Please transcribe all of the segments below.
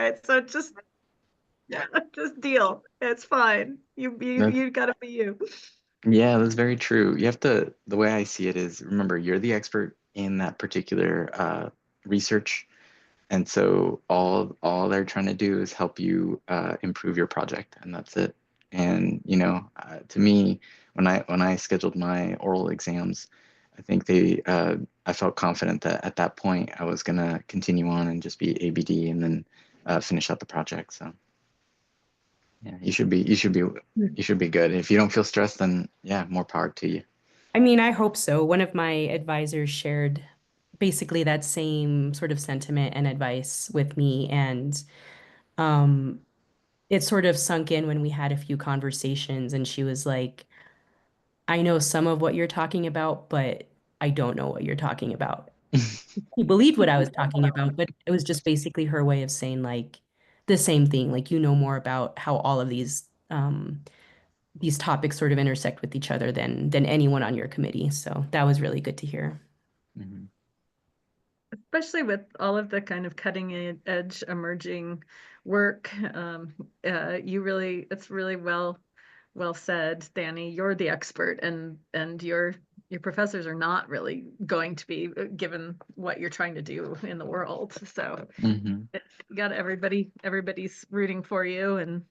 right? So just deal. It's fine. You gotta be you. Yeah, that's very true. You have to, the way I see it is, remember, you're the expert in that particular research. And so all they're trying to do is help you improve your project, and that's it. And to me, when I scheduled my oral exams, I think I felt confident that at that point I was gonna continue on and just be ABD and then finish out the project. So yeah, you should be good. If you don't feel stressed, then yeah, more power to you. I mean, I hope so. One of my advisors shared basically that same sort of sentiment and advice with me, and um, it sort of sunk in when we had a few conversations, and she was like, I know some of what you're talking about, but I don't know what you're talking about. He believed what I was talking about, but it was just basically her way of saying like the same thing, like you know more about how all of these topics sort of intersect with each other than anyone on your committee. So that was really good to hear. Mhm. Especially with all of the kind of cutting edge emerging work. It's really well said, Danny. You're the expert, and your professors are not really going to be, given what you're trying to do in the world. So Mhm. you got everybody's rooting for you, and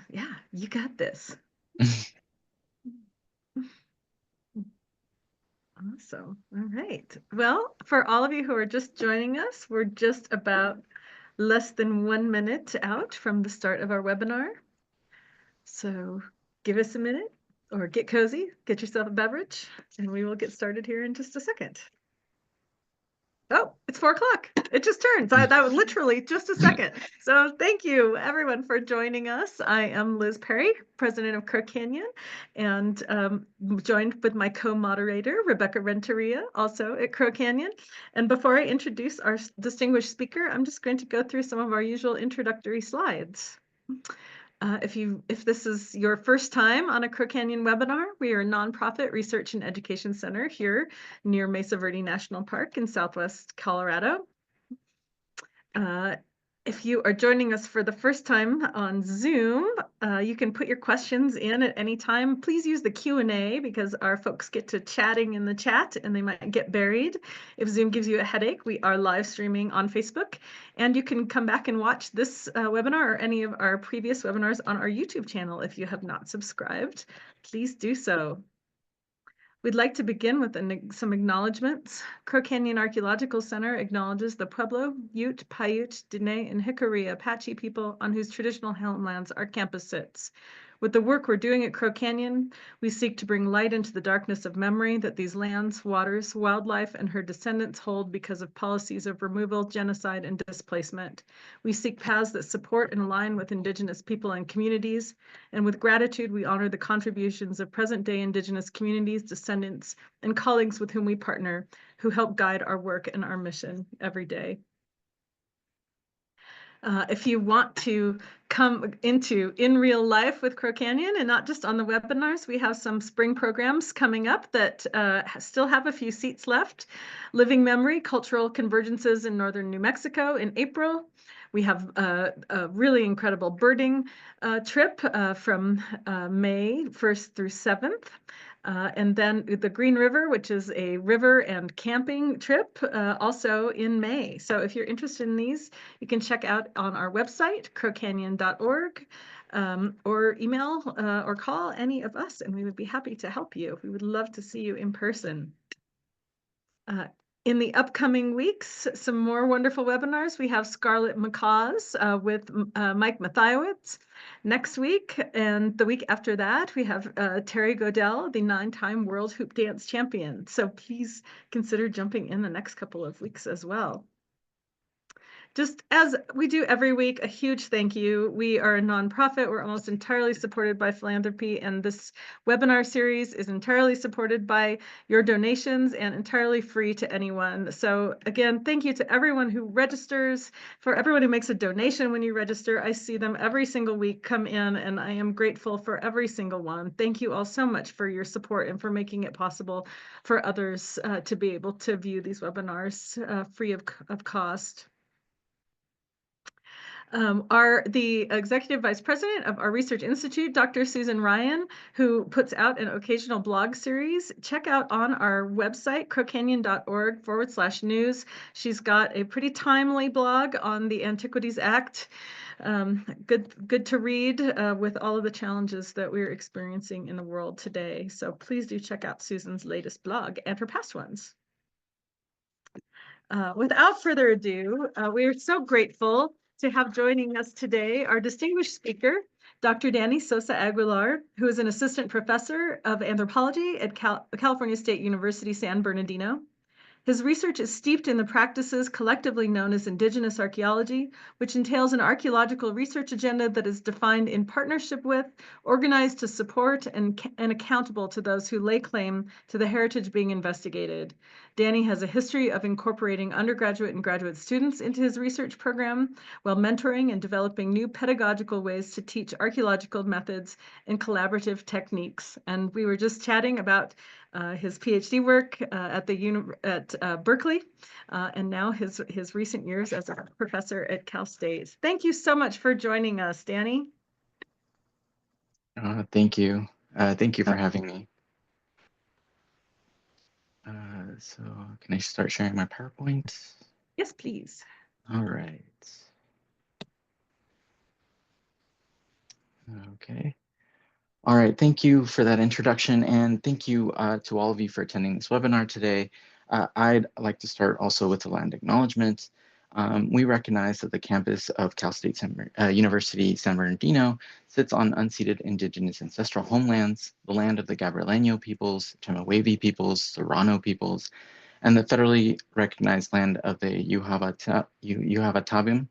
yeah, you got this. Awesome. All right. Well, for all of you who are just joining us, we're just about less than 1 minute out from the start of our webinar. So give us a minute or get cozy, get yourself a beverage, and we will get started here in just a second. Oh, it's 4 o'clock. It just turned. That was literally just a second. So thank you everyone for joining us. I am Liz Perry, president of Crook Canyon, and joined with my co-moderator, Rebecca Renteria, also at Crook Canyon. And before I introduce our distinguished speaker, I'm just going to go through some of our usual introductory slides. If this is your first time on a Crook Canyon webinar, we are a nonprofit research and education center here near Mesa Verde National Park in Southwest Colorado. If you are joining us for the first time on Zoom, you can put your questions in at any time. Please use the Q&A because our folks get to chatting in the chat and they might get buried. If Zoom gives you a headache, we are live streaming on Facebook, and you can come back and watch this webinar or any of our previous webinars on our YouTube channel. If you have not subscribed, please do so. We'd like to begin with some acknowledgements. Crow Canyon Archaeological Center acknowledges the Pueblo, Ute, Paiute, Diné, and Jicarilla Apache people on whose traditional homelands our campus sits. With the work we're doing at Crow Canyon, we seek to bring light into the darkness of memory that these lands, waters, wildlife, and her descendants hold because of policies of removal, genocide, and displacement. We seek paths that support and align with Indigenous people and communities. And with gratitude, we honor the contributions of present-day Indigenous communities, descendants, and colleagues with whom we partner, who help guide our work and our mission every day. If you want to come in real life with Crow Canyon and not just on the webinars, we have some spring programs coming up that still have a few seats left. Living Memory, Cultural Convergences in Northern New Mexico in April. We have a really incredible birding trip from May 1st through 7th. And then the Green River, which is a river and camping trip, also in May. So if you're interested in these, you can check out on our website, crowcanyon.org, or email or call any of us, and we would be happy to help you. We would love to see you in person. In the upcoming weeks, some more wonderful webinars. We have Scarlet Macaws with Mike Mathiowicz next week. And the week after that, we have Terry Godell, the 9-time World Hoop Dance Champion. So please consider jumping in the next couple of weeks as well. Just as we do every week, a huge thank you. We are a nonprofit. We're almost entirely supported by philanthropy, and this webinar series is entirely supported by your donations and entirely free to anyone. So again, thank you to everyone who registers, for everyone who makes a donation when you register. I see them every single week come in, and I am grateful for every single one. Thank you all so much for your support and for making it possible for others to be able to view these webinars free of cost. The executive vice president of our research institute, Dr. Susan Ryan, who puts out an occasional blog series. Check out on our website, crowcanyon.org/news. She's got a pretty timely blog on the Antiquities Act. Good to read with all of the challenges that we're experiencing in the world today. So please do check out Susan's latest blog and her past ones. Without further ado, we are so grateful to have joining us today our distinguished speaker, Dr. Danny Sosa Aguilar, who is an assistant professor of anthropology at California State University, San Bernardino. His research is steeped in the practices collectively known as Indigenous Archaeology, which entails an archaeological research agenda that is defined in partnership with, organized to support, and accountable to those who lay claim to the heritage being investigated. Danny has a history of incorporating undergraduate and graduate students into his research program while mentoring and developing new pedagogical ways to teach archaeological methods and collaborative techniques. And we were just chatting about his PhD work at Berkeley, and now his recent years as a professor at Cal State. Thank you so much for joining us, Danny. Thank you. Thank you for having me. So can I start sharing my PowerPoint? Yes, please. All right. Okay. All right, thank you for that introduction, and thank you to all of you for attending this webinar today. I'd like to start also with the land acknowledgement. We recognize that the campus of Cal State University San Bernardino sits on unceded indigenous ancestral homelands, the land of the Gabrielino peoples, Chemehuevi peoples, Serrano peoples, and the federally recognized land of the Yuhavatabim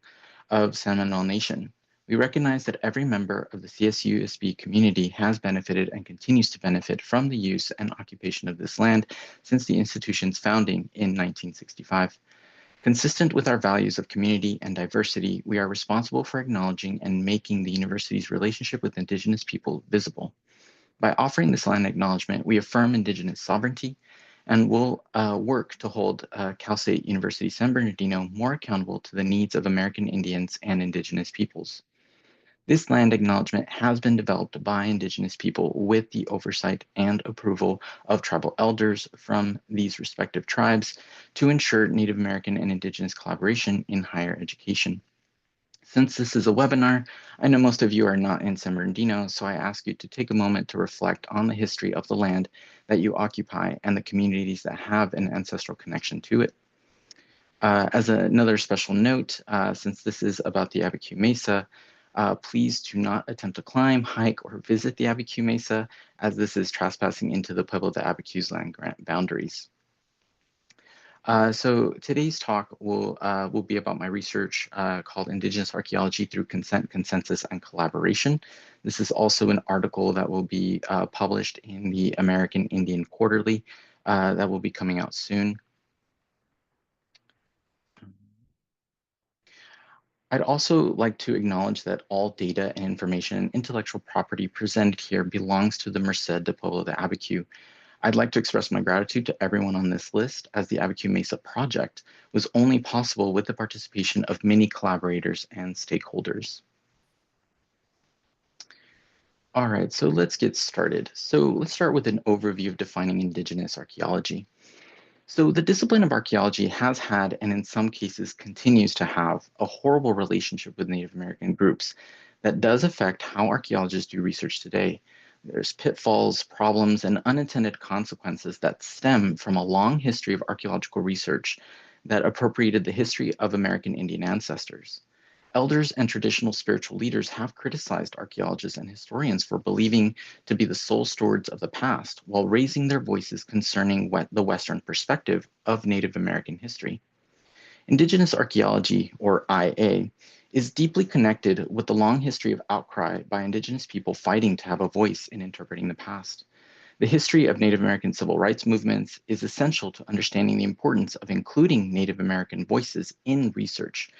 of Seminole Nation. We recognize that every member of the CSUSB community has benefited and continues to benefit from the use and occupation of this land since the institution's founding in 1965. Consistent with our values of community and diversity, we are responsible for acknowledging and making the university's relationship with Indigenous people visible. By offering this land acknowledgement, we affirm Indigenous sovereignty and will work to hold Cal State University San Bernardino more accountable to the needs of American Indians and Indigenous peoples. This land acknowledgement has been developed by Indigenous people with the oversight and approval of tribal elders from these respective tribes to ensure Native American and Indigenous collaboration in higher education. Since this is a webinar, I know most of you are not in San Bernardino, so I ask you to take a moment to reflect on the history of the land that you occupy and the communities that have an ancestral connection to it. As another special note, since this is about the Abiquiú Mesa, please do not attempt to climb, hike, or visit the Abiquiú Mesa, as this is trespassing into the Pueblo de Abiquiú's land grant boundaries. So today's talk will be about my research called Indigenous Archaeology Through Consent, Consensus, and Collaboration. This is also an article that will be published in the American Indian Quarterly that will be coming out soon. I'd also like to acknowledge that all data and information and intellectual property presented here belongs to the Merced de Pueblo de Abiquiú. I'd like to express my gratitude to everyone on this list, as the Abiquiú Mesa Project was only possible with the participation of many collaborators and stakeholders. All right, so let's get started. So let's start with an overview of defining Indigenous archaeology. So the discipline of archaeology has had, and in some cases continues to have, a horrible relationship with Native American groups that does affect how archaeologists do research today. There's pitfalls, problems, and unintended consequences that stem from a long history of archaeological research that appropriated the history of American Indian ancestors. Elders and traditional spiritual leaders have criticized archaeologists and historians for believing to be the sole stewards of the past while raising their voices concerning the Western perspective of Native American history. Indigenous archaeology, or IA, is deeply connected with the long history of outcry by Indigenous people fighting to have a voice in interpreting the past. The history of Native American civil rights movements is essential to understanding the importance of including Native American voices in research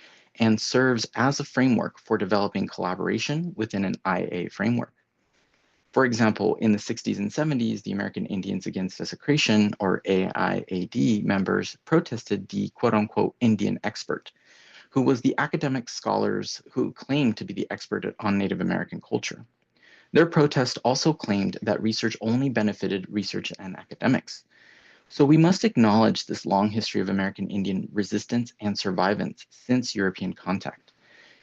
and serves as a framework for developing collaboration within an IA framework. For example, in the 60s and 70s, the American Indians Against Desecration, or AIAD members, protested the quote-unquote Indian expert, who was the academic scholars who claimed to be the expert on Native American culture. Their protest also claimed that research only benefited research and academics. So we must acknowledge this long history of American Indian resistance and survivance since European contact.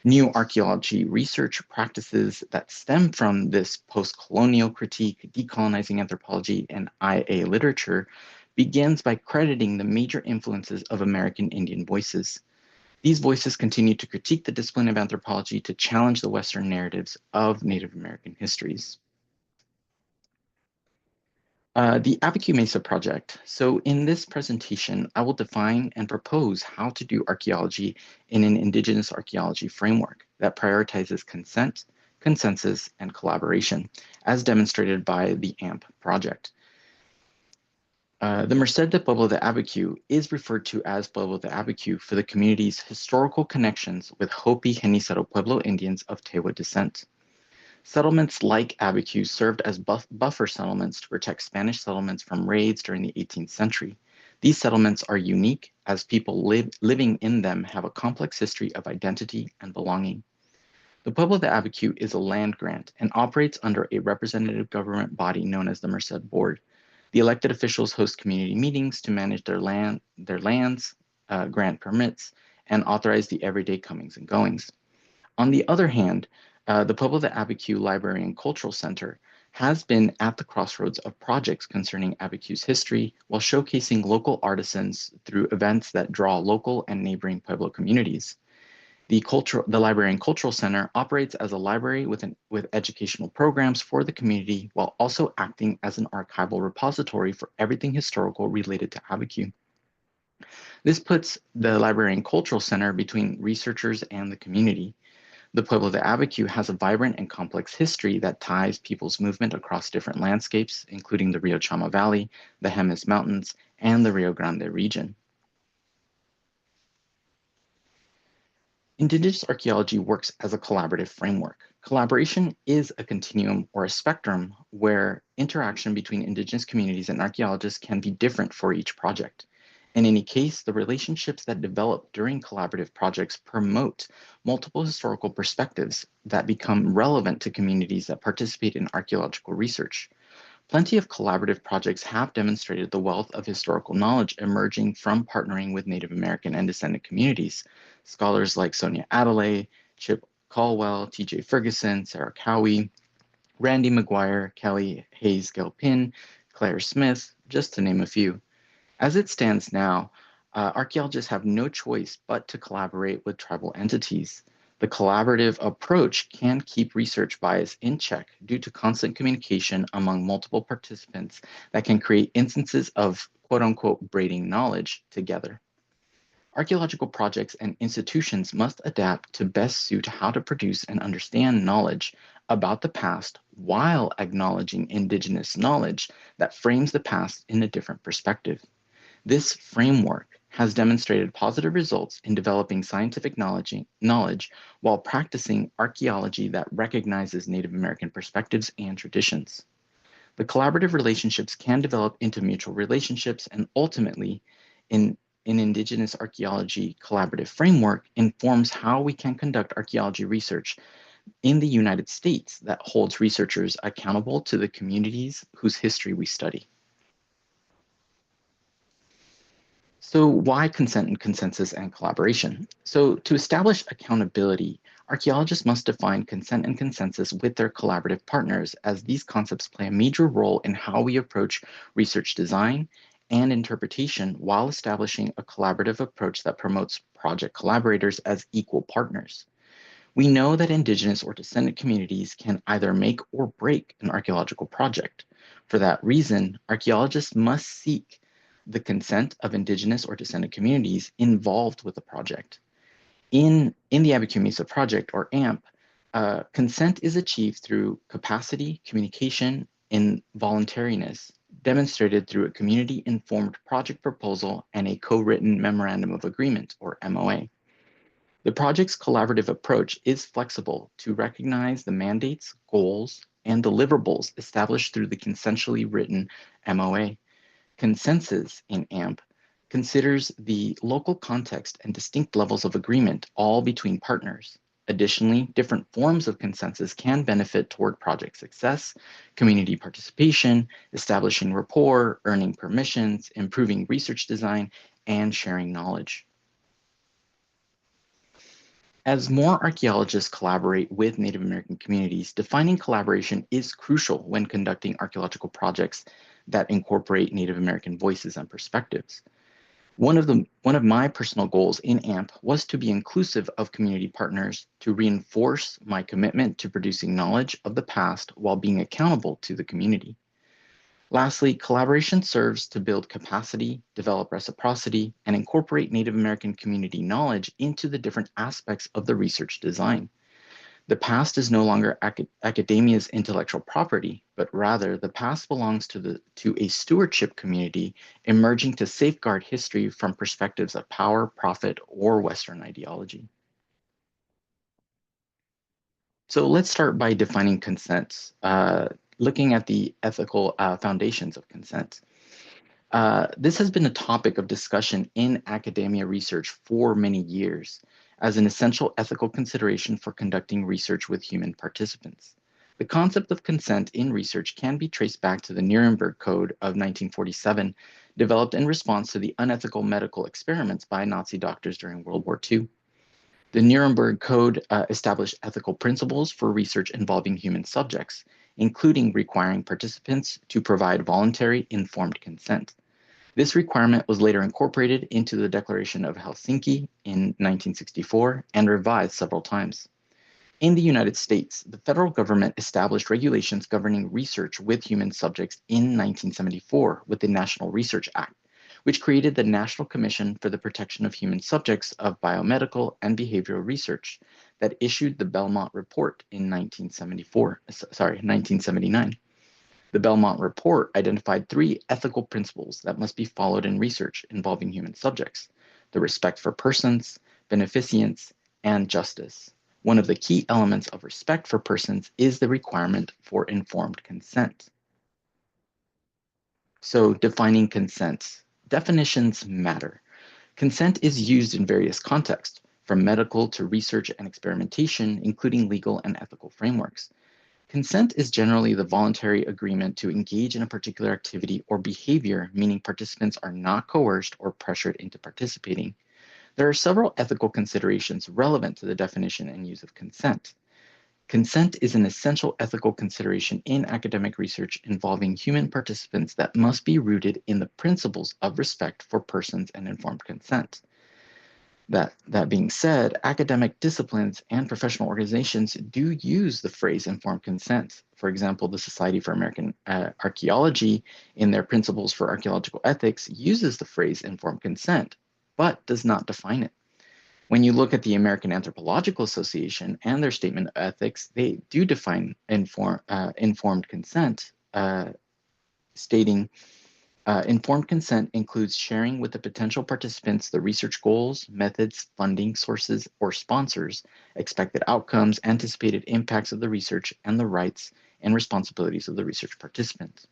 New archaeology research practices that stem from this post-colonial critique, decolonizing anthropology, and IA literature begins by crediting the major influences of American Indian voices. These voices continue to critique the discipline of anthropology to challenge the Western narratives of Native American histories. The Abiquiú Mesa Project. So in this presentation, I will define and propose how to do archaeology in an Indigenous archaeology framework that prioritizes consent, consensus, and collaboration, as demonstrated by the AMP project. The Merced de Pueblo de Abiquiú is referred to as Pueblo de Abiquiú for the community's historical connections with Hopi Genízaro Pueblo Indians of Tewa descent. Settlements like Abiquiú served as buffer settlements to protect Spanish settlements from raids during the 18th century. These settlements are unique as people living in them have a complex history of identity and belonging. The Pueblo de Abiquiú is a land grant and operates under a representative government body known as the Merced Board. The elected officials host community meetings to manage their lands, grant permits, and authorize the everyday comings and goings. On the other hand, the Pueblo de Abiquiú Library and Cultural Center has been at the crossroads of projects concerning Abiquiú's history while showcasing local artisans through events that draw local and neighboring Pueblo communities. The Library and Cultural Center operates as a library with educational programs for the community while also acting as an archival repository for everything historical related to Abiquiú. This puts the Library and Cultural Center between researchers and the community. The Pueblo de Abiquiú has a vibrant and complex history that ties people's movement across different landscapes, including the Rio Chama Valley, the Jemez Mountains, and the Rio Grande region. Indigenous archaeology works as a collaborative framework. Collaboration is a continuum or a spectrum where interaction between Indigenous communities and archaeologists can be different for each project. In any case, the relationships that develop during collaborative projects promote multiple historical perspectives that become relevant to communities that participate in archaeological research. Plenty of collaborative projects have demonstrated the wealth of historical knowledge emerging from partnering with Native American and descendant communities. Scholars like Sonia Adelaide, Chip Caldwell, TJ Ferguson, Sarah Cowie, Randy McGuire, Kelly Hayes Gilpin, Claire Smith, just to name a few. As it stands now, archaeologists have no choice but to collaborate with tribal entities. The collaborative approach can keep research bias in check due to constant communication among multiple participants that can create instances of quote-unquote braiding knowledge together. Archaeological projects and institutions must adapt to best suit how to produce and understand knowledge about the past while acknowledging Indigenous knowledge that frames the past in a different perspective. This framework has demonstrated positive results in developing scientific knowledge while practicing archaeology that recognizes Native American perspectives and traditions. The collaborative relationships can develop into mutual relationships and ultimately, in an Indigenous archaeology collaborative framework informs how we can conduct archaeology research in the United States that holds researchers accountable to the communities whose history we study. So why consent and consensus and collaboration? So to establish accountability, archaeologists must define consent and consensus with their collaborative partners, as these concepts play a major role in how we approach research design and interpretation while establishing a collaborative approach that promotes project collaborators as equal partners. We know that Indigenous or descendant communities can either make or break an archaeological project. For that reason, archaeologists must seek the consent of Indigenous or descendant communities involved with the project. In the Abiquiú Mesa Project, or AMP, consent is achieved through capacity, communication, and voluntariness, demonstrated through a community-informed project proposal and a co-written Memorandum of Agreement, or MOA. The project's collaborative approach is flexible to recognize the mandates, goals, and deliverables established through the consensually written MOA. Consensus in AMP considers the local context and distinct levels of agreement, all between partners. Additionally, different forms of consensus can benefit toward project success, community participation, establishing rapport, earning permissions, improving research design, and sharing knowledge. As more archaeologists collaborate with Native American communities, defining collaboration is crucial when conducting archaeological projects that incorporate Native American voices and perspectives. One of my personal goals in AMP was to be inclusive of community partners to reinforce my commitment to producing knowledge of the past while being accountable to the community. Lastly, collaboration serves to build capacity, develop reciprocity, and incorporate Native American community knowledge into the different aspects of the research design. The past is no longer academia's intellectual property, but rather the past belongs to a stewardship community emerging to safeguard history from perspectives of power, profit, or Western ideology. So let's start by defining consent, looking at the ethical foundations of consent. This has been a topic of discussion in academia research for many years as an essential ethical consideration for conducting research with human participants. The concept of consent in research can be traced back to the Nuremberg Code of 1947, developed in response to the unethical medical experiments by Nazi doctors during World War II. The Nuremberg Code established ethical principles for research involving human subjects, including requiring participants to provide voluntary, informed consent. This requirement was later incorporated into the Declaration of Helsinki in 1964 and revised several times. In the United States, the federal government established regulations governing research with human subjects in 1974 with the National Research Act, which created the National Commission for the Protection of Human Subjects of Biomedical and Behavioral Research that issued the Belmont Report in 1979. The Belmont Report identified 3 ethical principles that must be followed in research involving human subjects: the respect for persons, beneficence, and justice. One of the key elements of respect for persons is the requirement for informed consent. So, defining consent. Definitions matter. Consent is used in various contexts, from medical to research and experimentation, including legal and ethical frameworks. Consent is generally the voluntary agreement to engage in a particular activity or behavior, meaning participants are not coerced or pressured into participating. There are several ethical considerations relevant to the definition and use of consent. Consent is an essential ethical consideration in academic research involving human participants that must be rooted in the principles of respect for persons and informed consent. That being said, academic disciplines and professional organizations do use the phrase informed consent. For example, the Society for American Archaeology, in their Principles for Archaeological Ethics, uses the phrase informed consent, but does not define it. When you look at the American Anthropological Association and their Statement of Ethics, they do define informed consent, stating, informed consent includes sharing with the potential participants the research goals, methods, funding sources, or sponsors, expected outcomes, anticipated impacts of the research, and the rights and responsibilities of the research participants.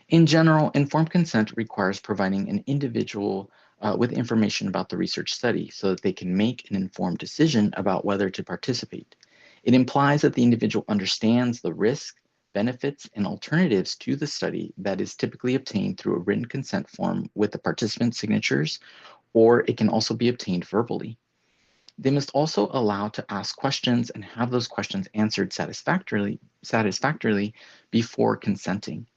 In general, informed consent requires providing an individual with information about the research study so that they can make an informed decision about whether to participate. It implies that the individual understands the risk, benefits, and alternatives to the study that is typically obtained through a written consent form with the participant signatures, or it can also be obtained verbally. They must also allow to ask questions and have those questions answered satisfactorily before consenting.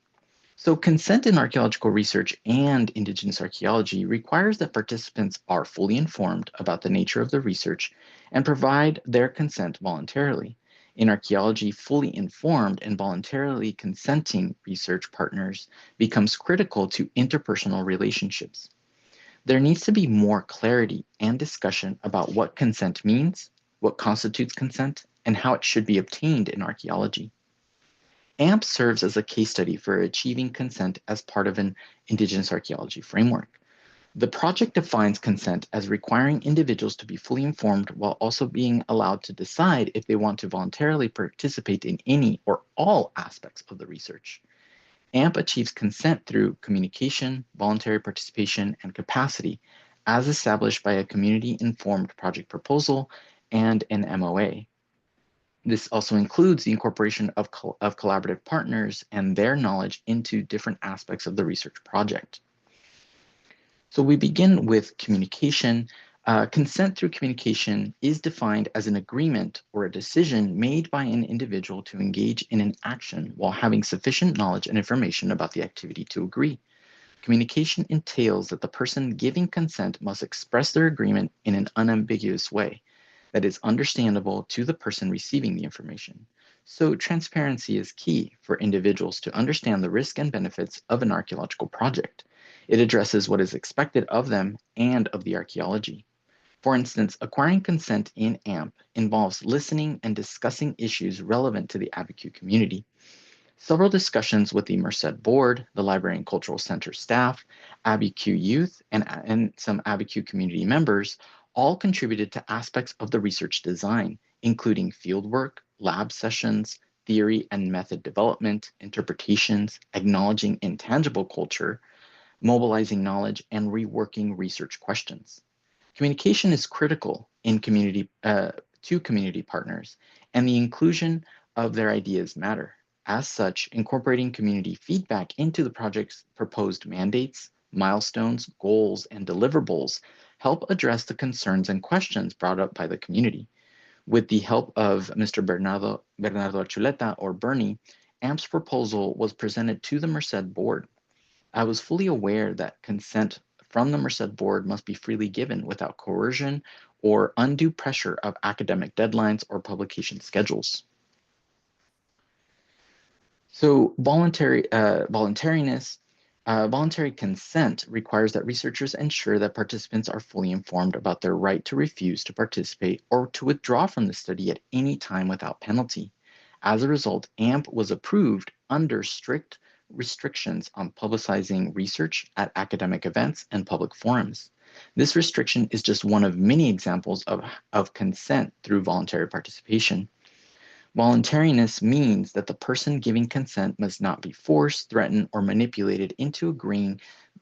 So consent in archaeological research and Indigenous archaeology requires that participants are fully informed about the nature of the research and provide their consent voluntarily. In archaeology, fully informed and voluntarily consenting research partners becomes critical to interpersonal relationships. There needs to be more clarity and discussion about what consent means, what constitutes consent, and how it should be obtained in archaeology. AMP serves as a case study for achieving consent as part of an Indigenous archaeology framework. The project defines consent as requiring individuals to be fully informed while also being allowed to decide if they want to voluntarily participate in any or all aspects of the research. AMP achieves consent through communication, voluntary participation, and capacity, as established by a community-informed project proposal and an MOA. This also includes the incorporation of collaborative partners and their knowledge into different aspects of the research project. So we begin with communication. Consent through communication is defined as an agreement or a decision made by an individual to engage in an action while having sufficient knowledge and information about the activity to agree. Communication entails that the person giving consent must express their agreement in an unambiguous way that is understandable to the person receiving the information. So transparency is key for individuals to understand the risk and benefits of an archaeological project. It addresses what is expected of them and of the archaeology. For instance, acquiring consent in AMP involves listening and discussing issues relevant to the Abiquiú community. Several discussions with the Merced Board, the Library and Cultural Center staff, Abiquiú youth, and some Abiquiú community members all contributed to aspects of the research design, including fieldwork, lab sessions, theory and method development, interpretations, acknowledging intangible culture, mobilizing knowledge, and reworking research questions. Communication is critical in to community partners, and the inclusion of their ideas matter. As such, incorporating community feedback into the project's proposed mandates, milestones, goals, and deliverables help address the concerns and questions brought up by the community. With the help of Mr. Bernardo Archuleta, or Bernie, AMP's proposal was presented to the Merced Board. I was fully aware that consent from the Merced Board must be freely given without coercion or undue pressure of academic deadlines or publication schedules. So voluntary consent requires that researchers ensure that participants are fully informed about their right to refuse to participate or to withdraw from the study at any time without penalty. As a result, AMP was approved under strict restrictions on publicizing research at academic events and public forums. This restriction is just one of many examples of consent through voluntary participation. Voluntariness means that the person giving consent must not be forced, threatened, or manipulated into agreeing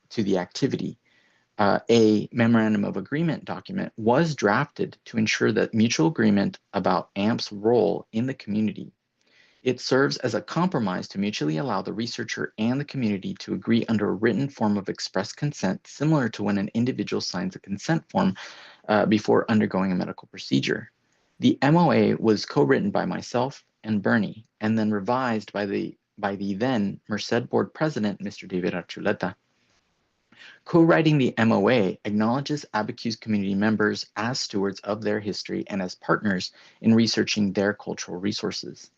to the activity. A memorandum of agreement document was drafted to ensure that mutual agreement about AMP's role in the community. It serves as a compromise to mutually allow the researcher and the community to agree under a written form of express consent, similar to when an individual signs a consent form before undergoing a medical procedure. The MOA was co-written by myself and Bernie, and then revised by the then Merced Board President, Mr. David Archuleta. Co-writing the MOA acknowledges Abiquiú's community members as stewards of their history and as partners in researching their cultural resources.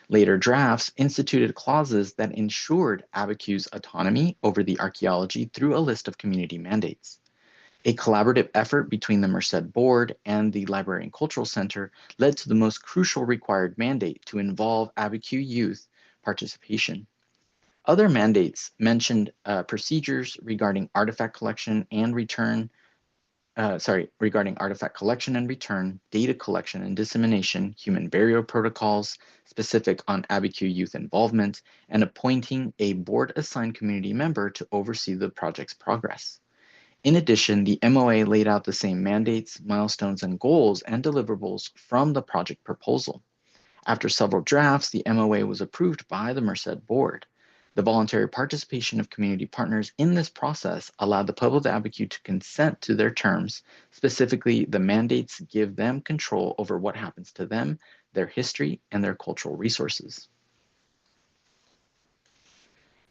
Later drafts instituted clauses that ensured Abiquiú's autonomy over the archaeology through a list of community mandates. A collaborative effort between the Merced Board and the Library and Cultural Center led to the most crucial required mandate to involve Abiquiú youth participation. Other mandates mentioned procedures regarding artifact collection and return, data collection and dissemination, human burial protocols specific on Abiquiú youth involvement, and appointing a board-assigned community member to oversee the project's progress. In addition, the MOA laid out the same mandates, milestones, and goals and deliverables from the project proposal. After several drafts, the MOA was approved by the Merced Board. The voluntary participation of community partners in this process allowed the Pueblo de Abiquiú to consent to their terms. Specifically, the mandates give them control over what happens to them, their history, and their cultural resources.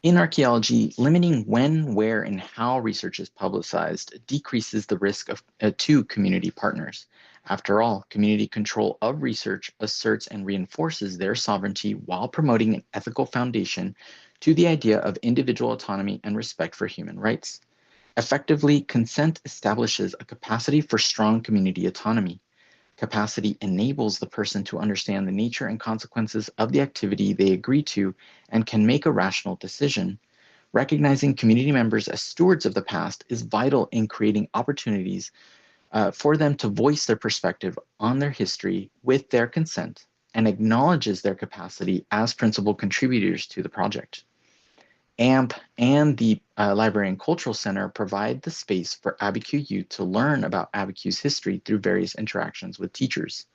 In archaeology, limiting when, where, and how research is publicized decreases the risk to community partners. After all, community control of research asserts and reinforces their sovereignty while promoting an ethical foundation to the idea of individual autonomy and respect for human rights. Effectively, consent establishes a capacity for strong community autonomy. Capacity enables the person to understand the nature and consequences of the activity they agree to and can make a rational decision. Recognizing community members as stewards of the past is vital in creating opportunities for them to voice their perspective on their history with their consent and acknowledges their capacity as principal contributors to the project. AMP and the Library and Cultural Center provide the space for Abiquiú youth to learn about Abiquiú's history through various interactions with teachers,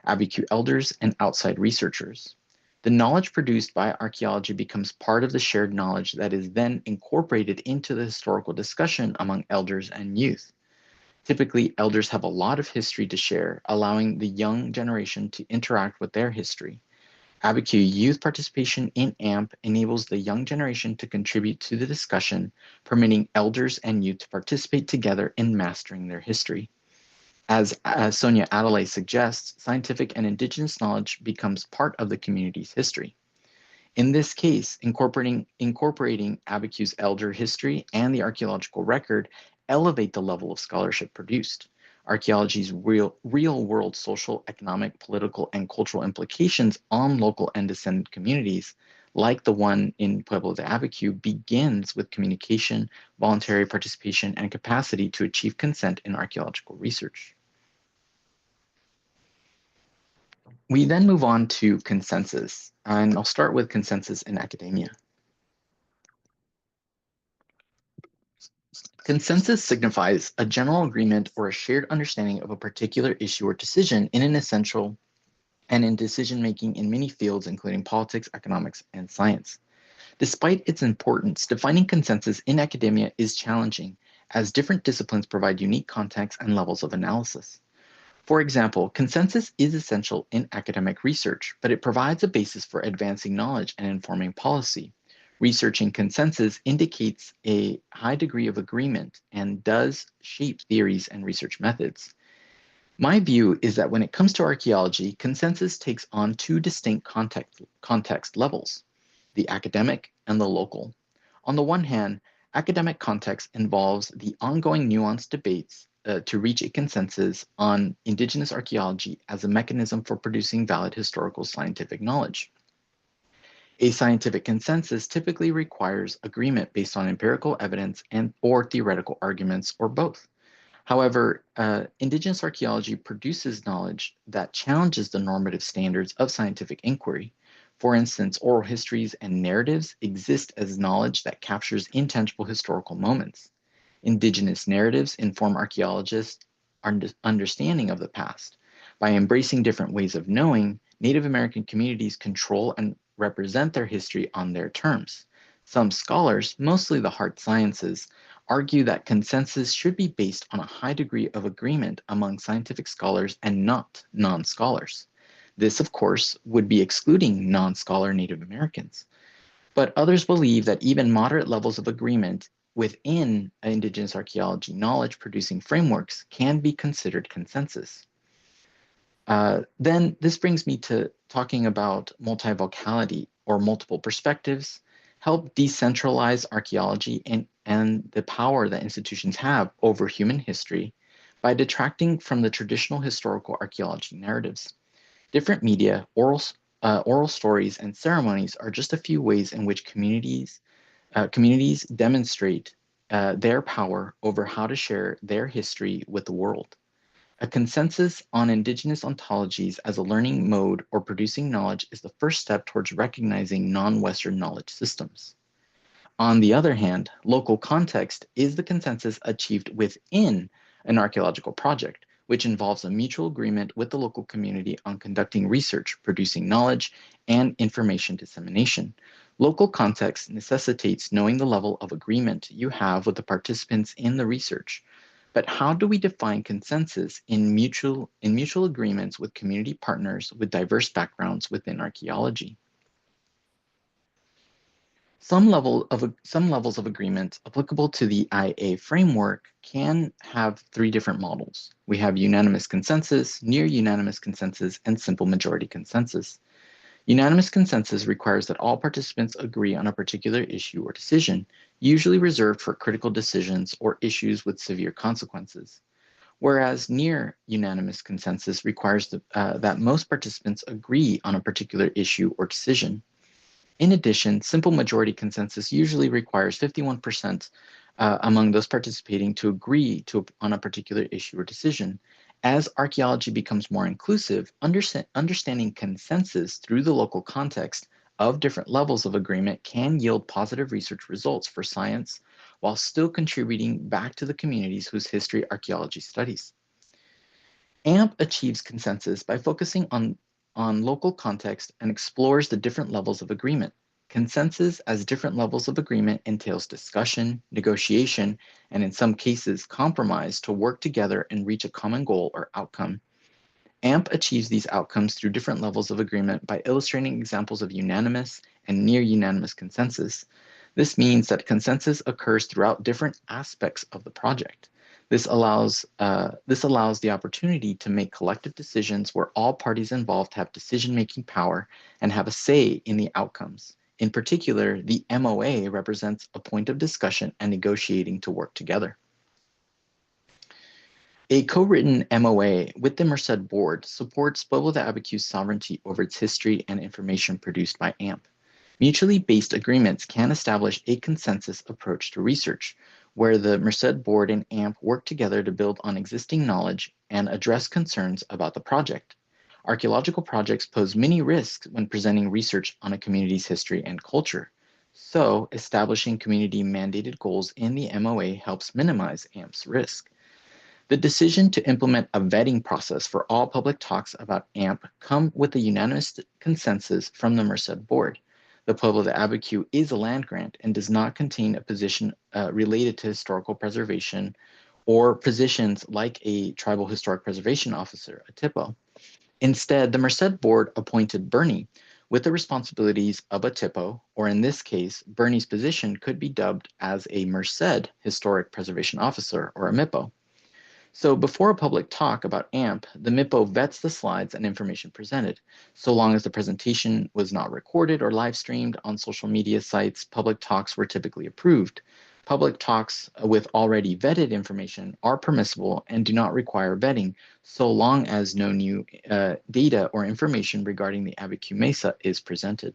Abiquiú elders, and outside researchers. The knowledge produced by archaeology becomes part of the shared knowledge that is then incorporated into the historical discussion among elders and youth. Typically, elders have a lot of history to share, allowing the young generation to interact with their history. Abiquiú youth participation in AMP enables the young generation to contribute to the discussion, permitting elders and youth to participate together in mastering their history. As Sonia Adelaide suggests, scientific and indigenous knowledge becomes part of the community's history. In this case, incorporating Abiquiú's elder history and the archaeological record elevate the level of scholarship produced. Archaeology's real-world social, economic, political, and cultural implications on local and descendant communities, like the one in Pueblo de Abiquiú, begins with communication, voluntary participation, and capacity to achieve consent in archaeological research. We then move on to consensus, and I'll start with consensus in academia. Consensus signifies a general agreement or a shared understanding of a particular issue or decision in an essential and in decision-making in many fields, including politics, economics, and science. Despite its importance, defining consensus in academia is challenging, as different disciplines provide unique contexts and levels of analysis. For example, consensus is essential in academic research, but it provides a basis for advancing knowledge and informing policy. Researching consensus indicates a high degree of agreement and does shape theories and research methods. My view is that when it comes to archaeology, consensus takes on two distinct context levels, the academic and the local. On the one hand, academic context involves the ongoing nuanced debates to reach a consensus on indigenous archaeology as a mechanism for producing valid historical scientific knowledge. A scientific consensus typically requires agreement based on empirical evidence or theoretical arguments, or both. However, indigenous archaeology produces knowledge that challenges the normative standards of scientific inquiry. For instance, oral histories and narratives exist as knowledge that captures intangible historical moments. Indigenous narratives inform archaeologists' understanding of the past. By embracing different ways of knowing, Native American communities control and represent their history on their terms. Some scholars, mostly the hard sciences, argue that consensus should be based on a high degree of agreement among scientific scholars and not non-scholars. This, of course, would be excluding non-scholar Native Americans. But others believe that even moderate levels of agreement within indigenous archaeology knowledge producing frameworks can be considered consensus. Then this brings me to talking about multivocality, or multiple perspectives, help decentralize archaeology and the power that institutions have over human history by detracting from the traditional historical archaeology narratives. Different media, oral stories, and ceremonies are just a few ways in which communities demonstrate their power over how to share their history with the world. A consensus on indigenous ontologies as a learning mode or producing knowledge is the first step towards recognizing non-Western knowledge systems. On the other hand, local context is the consensus achieved within an archaeological project, which involves a mutual agreement with the local community on conducting research, producing knowledge, and information dissemination. Local context necessitates knowing the level of agreement you have with the participants in the research. But how do we define consensus in mutual agreements with community partners with diverse backgrounds within archaeology? Some levels of agreement applicable to the IA framework can have three different models. We have unanimous consensus, near unanimous consensus, and simple majority consensus. Unanimous consensus requires that all participants agree on a particular issue or decision, usually reserved for critical decisions or issues with severe consequences. Whereas near unanimous consensus requires that most participants agree on a particular issue or decision. In addition, simple majority consensus usually requires 51% among those participating to agree on a particular issue or decision. As archaeology becomes more inclusive, understanding consensus through the local context of different levels of agreement can yield positive research results for science while still contributing back to the communities whose history archaeology studies. AMP achieves consensus by focusing on local context and explores the different levels of agreement. Consensus as different levels of agreement entails discussion, negotiation, and in some cases, compromise to work together and reach a common goal or outcome. AMP achieves these outcomes through different levels of agreement by illustrating examples of unanimous and near-unanimous consensus. This means that consensus occurs throughout different aspects of the project. This allows the opportunity to make collective decisions where all parties involved have decision-making power and have a say in the outcomes. In particular, the MOA represents a point of discussion and negotiating to work together. A co-written MOA with the Merced Board supports Pueblo de Abiquiú's sovereignty over its history and information produced by AMP. Mutually based agreements can establish a consensus approach to research, where the Merced Board and AMP work together to build on existing knowledge and address concerns about the project. Archaeological projects pose many risks when presenting research on a community's history and culture. So, establishing community-mandated goals in the MOA helps minimize AMP's risk. The decision to implement a vetting process for all public talks about AMP come with a unanimous consensus from the Merced Board. The Pueblo de Abiquiú is a land grant and does not contain a position related to historical preservation or positions like a tribal historic preservation officer, a THPO. Instead, the Merced Board appointed Bernie with the responsibilities of a THPO, or in this case, Bernie's position could be dubbed as a Merced Historic Preservation Officer, or a MIPO. So before a public talk about AMP, the MIPO vets the slides and information presented. So long as the presentation was not recorded or live streamed on social media sites, public talks were typically approved. Public talks with already vetted information are permissible and do not require vetting, so long as no new data or information regarding the Abiquiú Mesa is presented.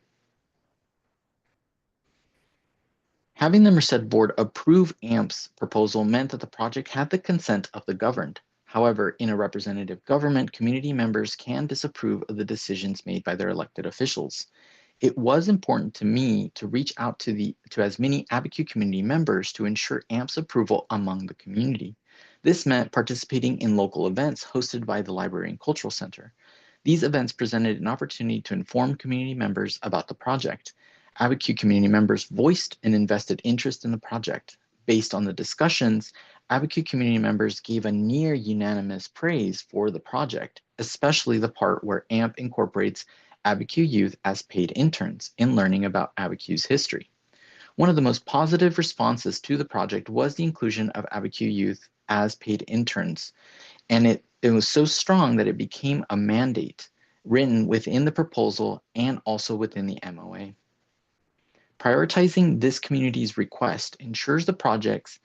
Having the Merced Board approve AMP's proposal meant that the project had the consent of the governed. However, in a representative government, community members can disapprove of the decisions made by their elected officials. It was important to me to reach out to as many Abiquiú community members to ensure AMP's approval among the community. This meant participating in local events hosted by the Library and Cultural Center. These events presented an opportunity to inform community members about the project. Abiquiú community members voiced an invested interest in the project. Based on the discussions, Abiquiú community members gave a near unanimous praise for the project, especially the part where AMP incorporates Abiquiú youth as paid interns in learning about Abiquiú's history. One of the most positive responses to the project was the inclusion of Abiquiú youth as paid interns, and it was so strong that it became a mandate written within the proposal and also within the MOA. Prioritizing this community's request ensures the project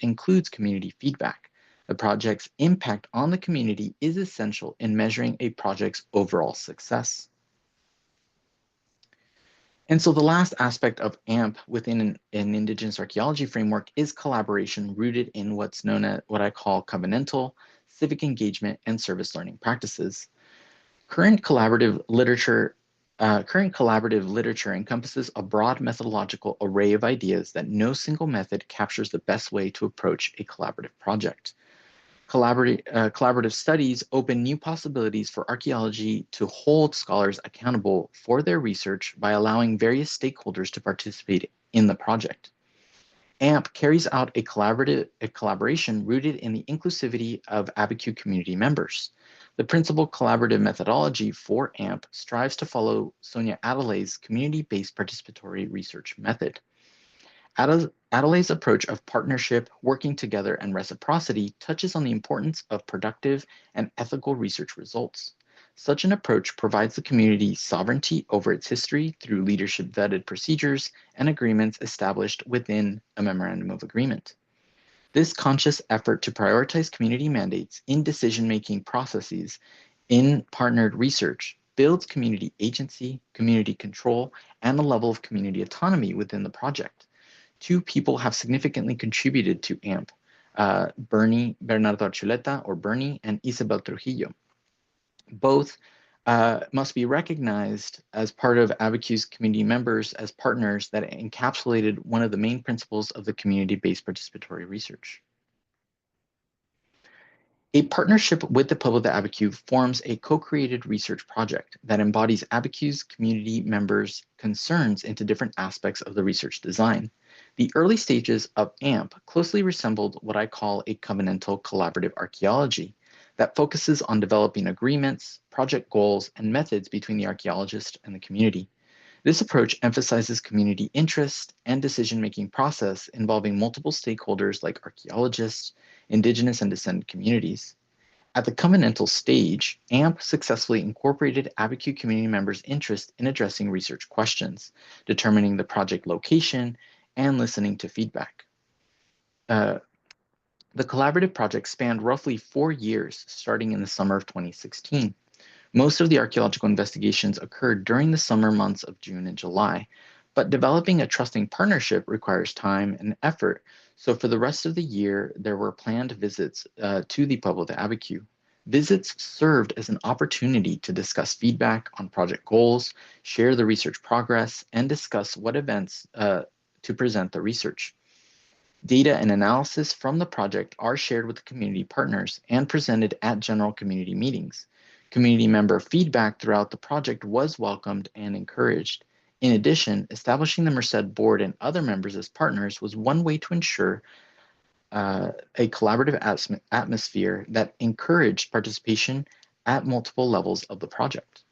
includes community feedback. The project's impact on the community is essential in measuring a project's overall success. And so the last aspect of AMP within an Indigenous archaeology framework is collaboration rooted in what's known as what I call covenantal, civic engagement, and service learning practices. Current collaborative literature encompasses a broad methodological array of ideas that no single method captures the best way to approach a collaborative project. Collaborative studies open new possibilities for archaeology to hold scholars accountable for their research by allowing various stakeholders to participate in the project. AMP carries out a collaboration rooted in the inclusivity of Abiquiú community members. The principal collaborative methodology for AMP strives to follow Sonia Adelay's community-based participatory research method. Adelay's approach of partnership, working together, and reciprocity touches on the importance of productive and ethical research results. Such an approach provides the community sovereignty over its history through leadership-vetted procedures and agreements established within a memorandum of agreement. This conscious effort to prioritize community mandates in decision-making processes in partnered research builds community agency, community control, and a level of community autonomy within the project. Two people have significantly contributed to AMP, Bernardo Archuleta, or Bernie, and Isabel Trujillo. Both must be recognized as part of Abiquiú's community members as partners that encapsulated one of the main principles of the community-based participatory research. A partnership with the Pueblo de Abiquiú forms a co-created research project that embodies Abiquiú's community members' concerns into different aspects of the research design. The early stages of AMP closely resembled what I call a covenantal collaborative archaeology that focuses on developing agreements, project goals, and methods between the archaeologist and the community. This approach emphasizes community interest and decision-making process involving multiple stakeholders like archaeologists, indigenous and descended communities. At the covenantal stage, AMP successfully incorporated Abiquiú community members' interest in addressing research questions, determining the project location, and listening to feedback. The collaborative project spanned roughly 4 years, starting in the summer of 2016. Most of the archaeological investigations occurred during the summer months of June and July, but developing a trusting partnership requires time and effort. So for the rest of the year, there were planned visits to the Pueblo de Abiquiú. Visits served as an opportunity to discuss feedback on project goals, share the research progress, and discuss what events to present the research. Data and analysis from the project are shared with the community partners and presented at general community meetings. Community member feedback throughout the project was welcomed and encouraged. In addition, establishing the Merced board and other members as partners was one way to ensure a collaborative atmosphere that encouraged participation at multiple levels of the project.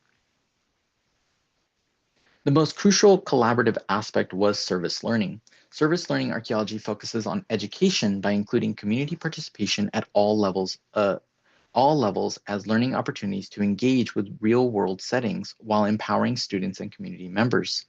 The most crucial collaborative aspect was service learning. Service learning archaeology focuses on education by including community participation at all levels as learning opportunities to engage with real-world settings while empowering students and community members.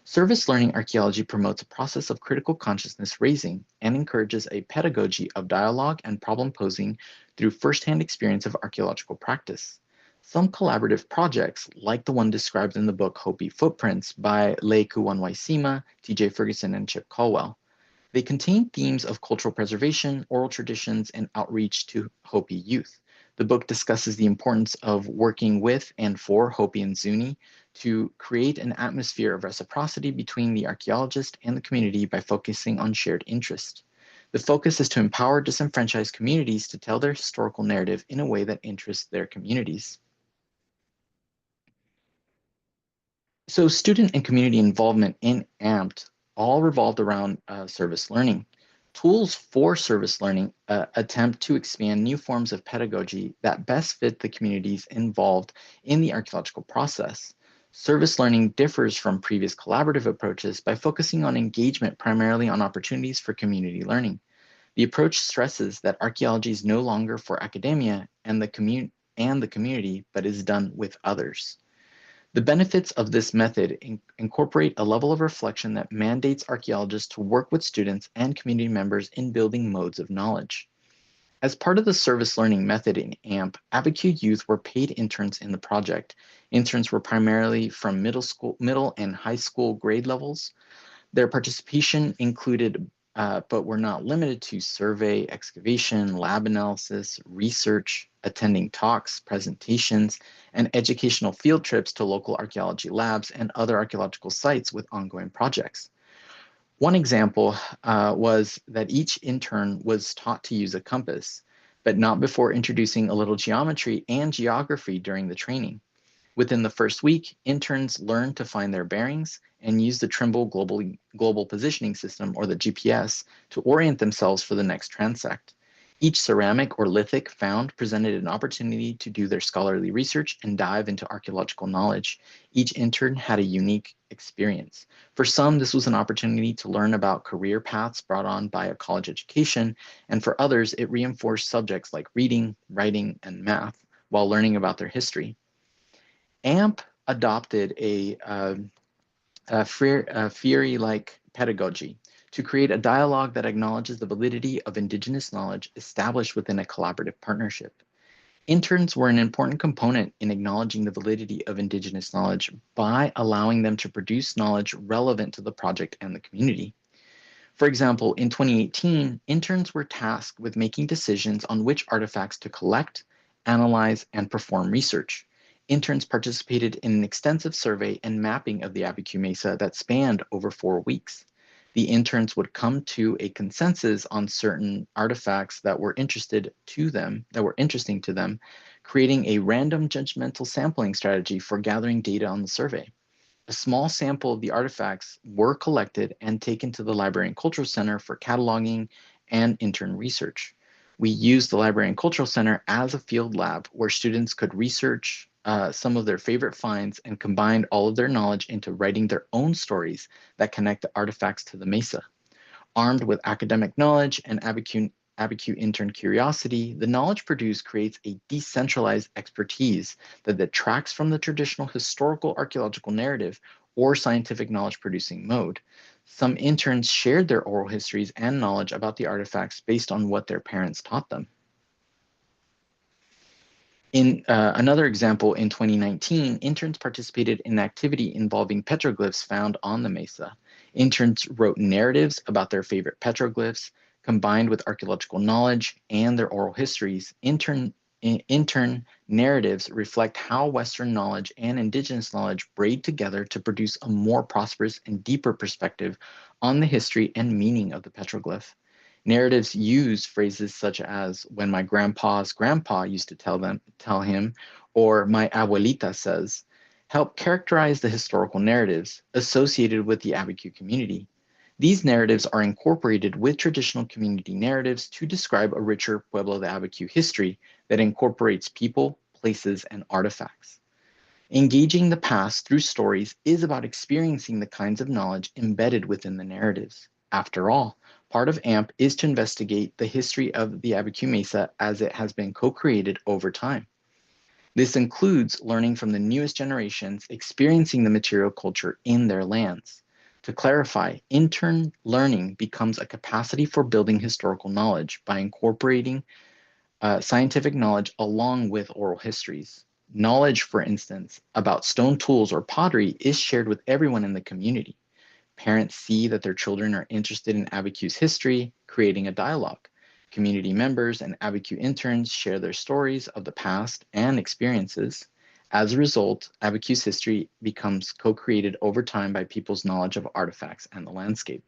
Service learning archaeology promotes a process of critical consciousness raising and encourages a pedagogy of dialogue and problem posing through firsthand experience of archaeological practice. Some collaborative projects, like the one described in the book Hopi Footprints by Lei Kuwanwaisima, T.J. Ferguson, and Chip Caldwell, they contain themes of cultural preservation, oral traditions, and outreach to Hopi youth. The book discusses the importance of working with and for Hopi and Zuni to create an atmosphere of reciprocity between the archaeologist and the community by focusing on shared interest. The focus is to empower disenfranchised communities to tell their historical narrative in a way that interests their communities. So student and community involvement in AMPT all revolved around service learning. Tools for service learning attempt to expand new forms of pedagogy that best fit the communities involved in the archaeological process. Service learning differs from previous collaborative approaches by focusing on engagement primarily on opportunities for community learning. The approach stresses that archaeology is no longer for academia and the community, but is done with others. The benefits of this method incorporate a level of reflection that mandates archaeologists to work with students and community members in building modes of knowledge. As part of the service learning method in AMP, Abiquiú youth were paid interns in the project. Interns were primarily from middle and high school grade levels. Their participation included, but were not limited to, survey, excavation, lab analysis, research, attending talks, presentations, and educational field trips to local archaeology labs and other archaeological sites with ongoing projects. One example was that each intern was taught to use a compass, but not before introducing a little geometry and geography during the training. Within the first week, interns learned to find their bearings and use the Trimble Global Positioning System, or the GPS, to orient themselves for the next transect. Each ceramic or lithic found presented an opportunity to do their scholarly research and dive into archaeological knowledge. Each intern had a unique experience. For some, this was an opportunity to learn about career paths brought on by a college education, and for others, it reinforced subjects like reading, writing, and math while learning about their history. AMP adopted a Freire-like pedagogy to create a dialogue that acknowledges the validity of Indigenous knowledge established within a collaborative partnership. Interns were an important component in acknowledging the validity of Indigenous knowledge by allowing them to produce knowledge relevant to the project and the community. For example, in 2018, interns were tasked with making decisions on which artifacts to collect, analyze, and perform research. Interns participated in an extensive survey and mapping of the Abiquiú Mesa that spanned over 4 weeks. The interns would come to a consensus on certain artifacts that were interesting to them, creating a random judgmental sampling strategy for gathering data on the survey. A small sample of the artifacts were collected and taken to the Library and Cultural Center for cataloging and intern research. We used the Library and Cultural Center as a field lab where students could research some of their favorite finds and combine all of their knowledge into writing their own stories that connect the artifacts to the mesa. Armed with academic knowledge and Abiquiú intern curiosity, the knowledge produced creates a decentralized expertise that detracts from the traditional historical archaeological narrative or scientific knowledge producing mode. Some interns shared their oral histories and knowledge about the artifacts based on what their parents taught them. In another example, in 2019, interns participated in an activity involving petroglyphs found on the mesa. Interns wrote narratives about their favorite petroglyphs, combined with archaeological knowledge and their oral histories. Intern narratives reflect how Western knowledge and Indigenous knowledge braid together to produce a more prosperous and deeper perspective on the history and meaning of the petroglyph. Narratives use phrases such as "when my grandpa's grandpa used to tell him," or "my abuelita says," help characterize the historical narratives associated with the Abiquiú community. These narratives are incorporated with traditional community narratives to describe a richer Pueblo de Abiquiú history that incorporates people, places, and artifacts. Engaging the past through stories is about experiencing the kinds of knowledge embedded within the narratives. After all, part of AMP is to investigate the history of the Abiquiú Mesa as it has been co-created over time. This includes learning from the newest generations experiencing the material culture in their lands. To clarify, intern learning becomes a capacity for building historical knowledge by incorporating scientific knowledge along with oral histories. Knowledge, for instance, about stone tools or pottery is shared with everyone in the community. Parents see that their children are interested in Abiquiú's history, creating a dialogue. Community members and Abiquiú interns share their stories of the past and experiences. As a result, Abiquiú's history becomes co-created over time by people's knowledge of artifacts and the landscape.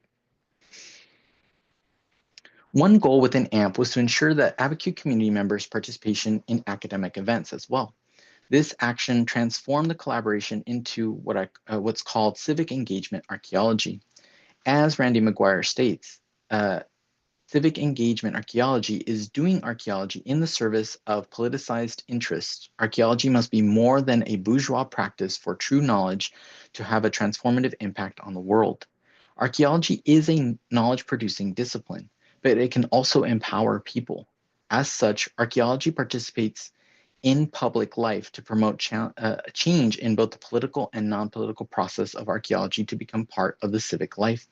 One goal within AMP was to ensure that Abiquiú community members' participation in academic events as well. This action transformed the collaboration into what's called civic engagement archaeology. As Randy McGuire states, civic engagement archaeology is doing archaeology in the service of politicized interests. Archaeology must be more than a bourgeois practice for true knowledge to have a transformative impact on the world. Archaeology is a knowledge-producing discipline, but it can also empower people. As such, archaeology participates in public life to promote change in both the political and non-political process of archaeology to become part of the civic life.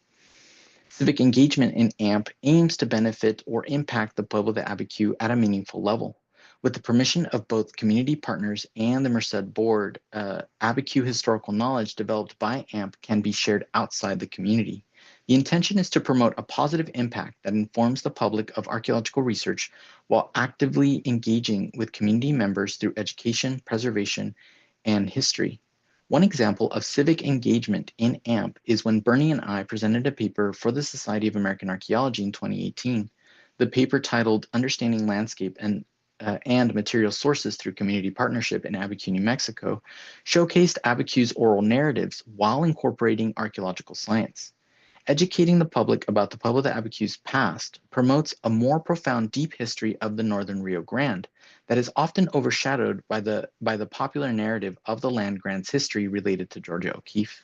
Civic engagement in AMP aims to benefit or impact the Pueblo de Abiquiú at a meaningful level. With the permission of both community partners and the Merced Board, Abiquiú historical knowledge developed by AMP can be shared outside the community. The intention is to promote a positive impact that informs the public of archaeological research while actively engaging with community members through education, preservation, and history. One example of civic engagement in AMP is when Bernie and I presented a paper for the Society of American Archaeology in 2018. The paper, titled "Understanding Landscape and Material Sources Through Community Partnership in Abiquiú, New Mexico," showcased Abiquiú's oral narratives while incorporating archaeological science. Educating the public about the Pueblo de Abiquiú's past promotes a more profound, deep history of the northern Rio Grande that is often overshadowed by the popular narrative of the land grant's history related to Georgia O'Keeffe.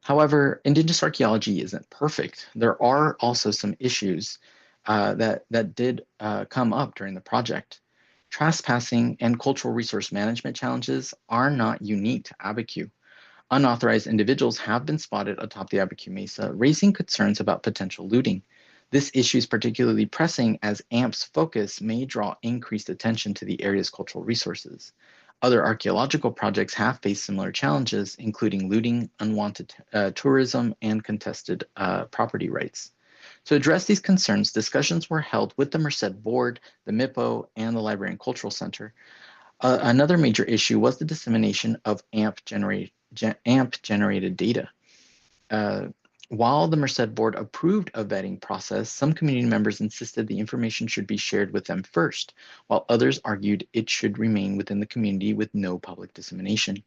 However, Indigenous archaeology isn't perfect. There are also some issues that did come up during the project. Trespassing and cultural resource management challenges are not unique to Abiquiú. Unauthorized individuals have been spotted atop the Abiquiú Mesa, raising concerns about potential looting. This issue is particularly pressing as AMP's focus may draw increased attention to the area's cultural resources. Other archaeological projects have faced similar challenges, including looting, unwanted tourism, and contested property rights. To address these concerns, discussions were held with the Merced Board, the MIPO, and the Library and Cultural Center. Another major issue was the dissemination of AMP-generated data. While the Merced board approved a vetting process, some community members insisted the information should be shared with them first, while others argued it should remain within the community with no public dissemination.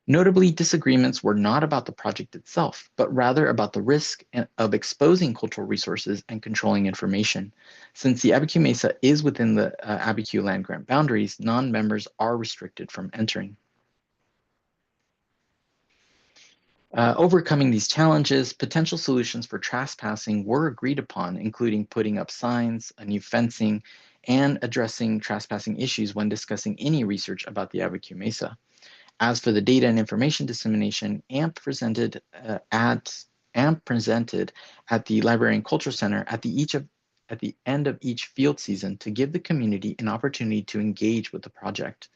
Notably, disagreements were not about the project itself, but rather about the risk of exposing cultural resources and controlling information. Since the Abiquiú Mesa is within the Abiquiú land grant boundaries, non-members are restricted from entering. Overcoming these challenges, potential solutions for trespassing were agreed upon, including putting up signs, a new fencing, and addressing trespassing issues when discussing any research about the Abiquiú Mesa. As for the data and information dissemination, AMP presented at the Library and Culture Center at the end of each field season to give the community an opportunity to engage with the project.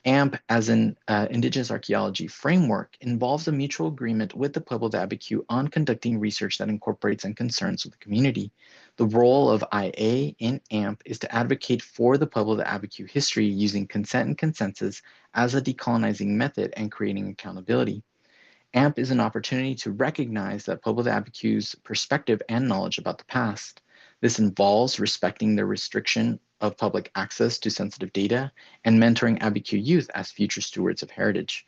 AMP, as an Indigenous Archaeology framework, involves a mutual agreement with the Pueblo de Abiquiú on conducting research that incorporates and concerns with the community. The role of IA in AMP is to advocate for the Pueblo de Abiquiú history using consent and consensus as a decolonizing method and creating accountability. AMP is an opportunity to recognize that Pueblo de Abiquiú's perspective and knowledge about the past. This involves respecting the restriction of public access to sensitive data and mentoring Abiquiú youth as future stewards of heritage.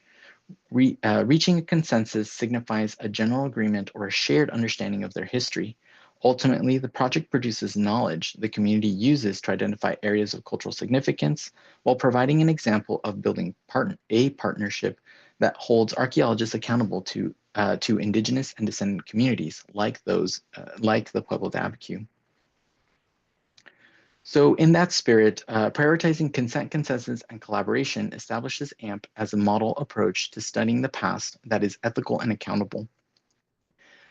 Reaching a consensus signifies a general agreement or a shared understanding of their history. Ultimately, the project produces knowledge the community uses to identify areas of cultural significance while providing an example of building a partnership that holds archaeologists accountable to Indigenous and descendant communities like the Pueblo de Abiquiú. So in that spirit, prioritizing consent, consensus, and collaboration establishes AMP as a model approach to studying the past that is ethical and accountable.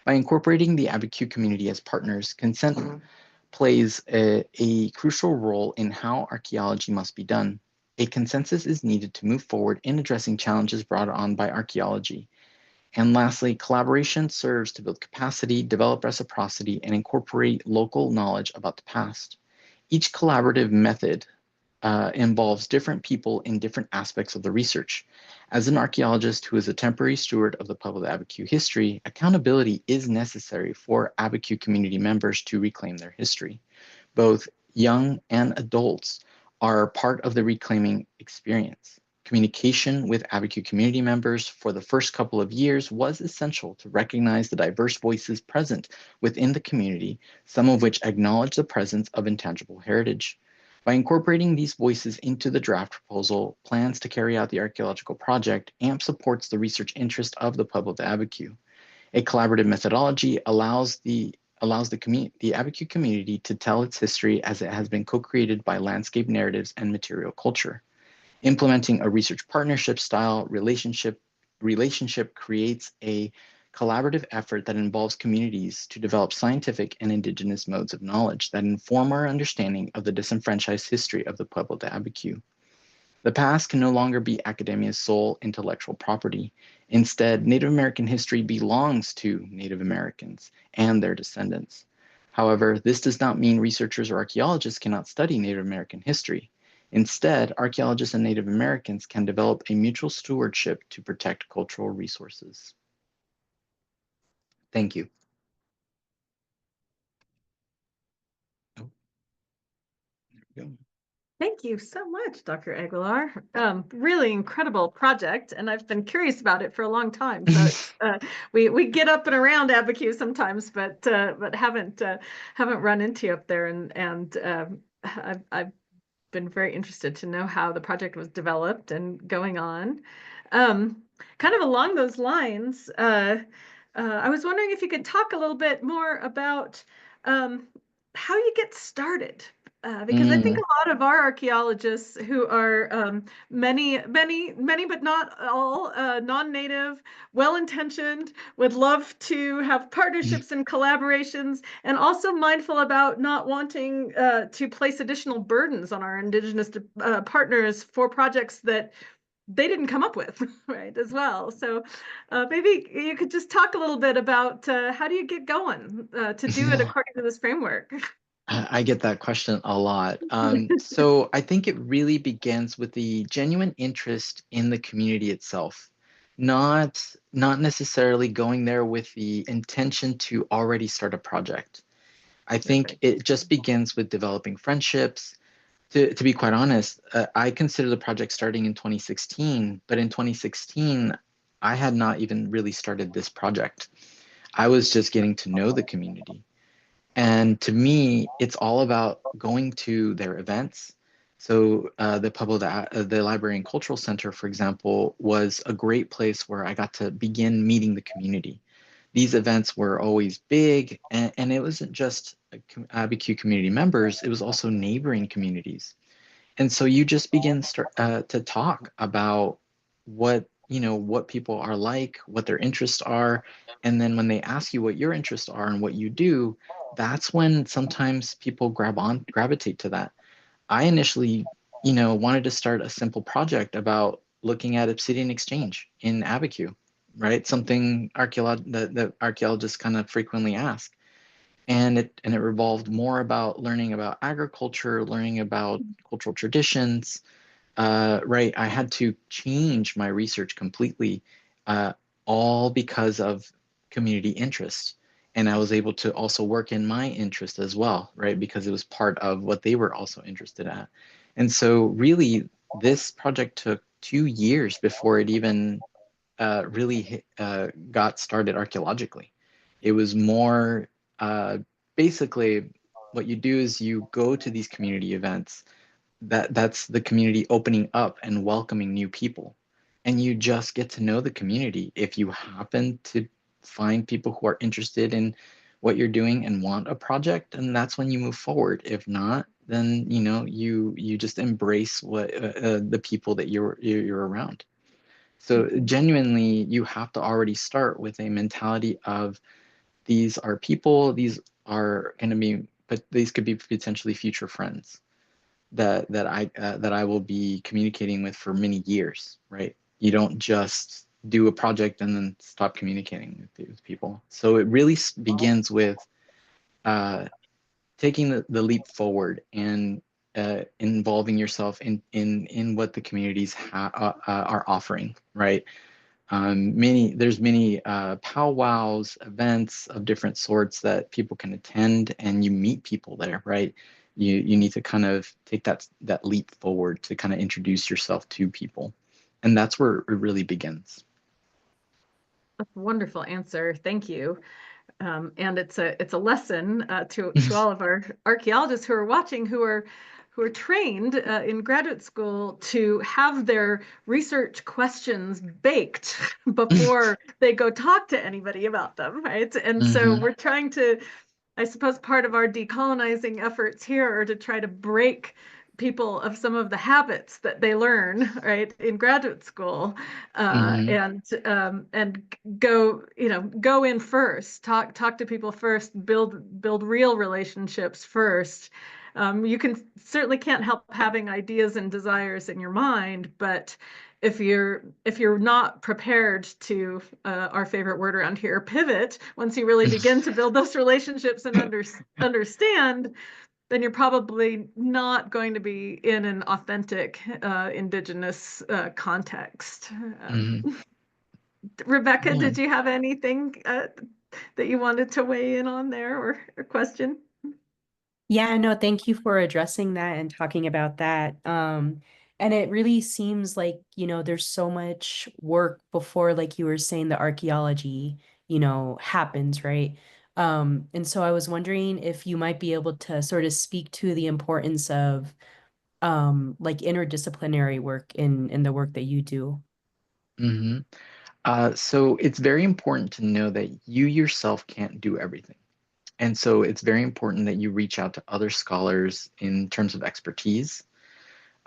By incorporating the Abiquiú community as partners, consent plays a crucial role in how archaeology must be done. A consensus is needed to move forward in addressing challenges brought on by archaeology. And lastly, collaboration serves to build capacity, develop reciprocity, and incorporate local knowledge about the past. Each collaborative method involves different people in different aspects of the research. As an archaeologist who is a temporary steward of the Pueblo de Abiquiú history, accountability is necessary for Abiquiú community members to reclaim their history. Both young and adults are part of the reclaiming experience. Communication with Abiquiú community members for the first couple of years was essential to recognize the diverse voices present within the community, some of which acknowledge the presence of intangible heritage. By incorporating these voices into the draft proposal, plans to carry out the archaeological project, AMP supports the research interest of the Pueblo de Abiquiú. A collaborative methodology allows the Abiquiú community to tell its history as it has been co-created by landscape narratives and material culture. Implementing a research partnership style relationship creates a collaborative effort that involves communities to develop scientific and indigenous modes of knowledge that inform our understanding of the disenfranchised history of the Pueblo de Abiquiú. The past can no longer be academia's sole intellectual property. Instead, Native American history belongs to Native Americans and their descendants. However, this does not mean researchers or archaeologists cannot study Native American history. Instead, archaeologists and Native Americans can develop a mutual stewardship to protect cultural resources. Thank you. Oh, there we go. Thank you so much, Dr. Aguilar. Really incredible project, and I've been curious about it for a long time. So it's, we get up and around Abiquiú sometimes, but haven't run into you up there, and I've been very interested to know how the project was developed and going on. Kind of along those lines, I was wondering if you could talk a little bit more about how you get started. Because I think a lot of our archaeologists who are many, but not all non-native, well-intentioned, would love to have partnerships and collaborations, and also mindful about not wanting to place additional burdens on our Indigenous partners for projects that they didn't come up with, right, as well. So maybe you could just talk a little bit about how do you get going to do it according to this framework? I get that question a lot. So I think it really begins with the genuine interest in the community itself, not necessarily going there with the intention to already start a project. I think it just begins with developing friendships. To be quite honest, I consider the project starting in 2016, but in 2016, I had not even really started this project. I was just getting to know the community. And to me, it's all about going to their events. So the Library and Cultural Center, for example, was a great place where I got to begin meeting the community. These events were always big, and it wasn't just Abiquiú community members, it was also neighboring communities. And so you just begin to talk about what people are like, what their interests are. And then when they ask you what your interests are and what you do, that's when sometimes people gravitate to that. I initially, wanted to start a simple project about looking at obsidian exchange in Abiquiú, right? Something that archaeologists kind of frequently ask. And it revolved more about learning about agriculture, learning about cultural traditions. Right, I had to change my research completely, uh, all because of community interest. And I was able to also work in my interest as well, right? Because it was part of what they were also interested at. And so really, this project took 2 years before it even really got started archaeologically. It was more basically what you do is you go to these community events. That's the community opening up and welcoming new people, and you just get to know the community. If you happen to find people who are interested in what you're doing and want a project, and that's when you move forward. If not, then you just embrace what the people that you're around. So genuinely, you have to already start with a mentality of these are people, these are going to be, but these could be potentially future friends that I will be communicating with for many years, right? You don't just do a project and then stop communicating with these people. So it really begins with uh, taking the leap forward and involving yourself in what the communities are offering, right? There's many powwows, events of different sorts that people can attend, and you meet people there, right? You need to kind of take that leap forward to kind of introduce yourself to people, and that's where it really begins. That's a wonderful answer. Thank you. And it's a lesson to all of our archaeologists who are watching, who are trained in graduate school to have their research questions baked before they go talk to anybody about them, right? And so Hmm. we're trying to, I suppose part of our decolonizing efforts here are to try to break people of some of the habits that they learn right in graduate school, Hmm. and go in first, talk to people first, build real relationships first. You certainly can't help having ideas and desires in your mind, but if you're not prepared to, our favorite word around here, pivot, once you really begin to build those relationships and understand, then you're probably not going to be in an authentic indigenous context. Hmm. Rebecca, Yeah. did you have anything that you wanted to weigh in on there, or a question? Yeah, no, thank you for addressing that and talking about that. And it really seems like, there's so much work before, like you were saying, the archaeology, happens, right? And so I was wondering if you might be able to sort of speak to the importance of like interdisciplinary work in the work that you do. Hmm. So it's very important to know that you yourself can't do everything. And so it's very important that you reach out to other scholars in terms of expertise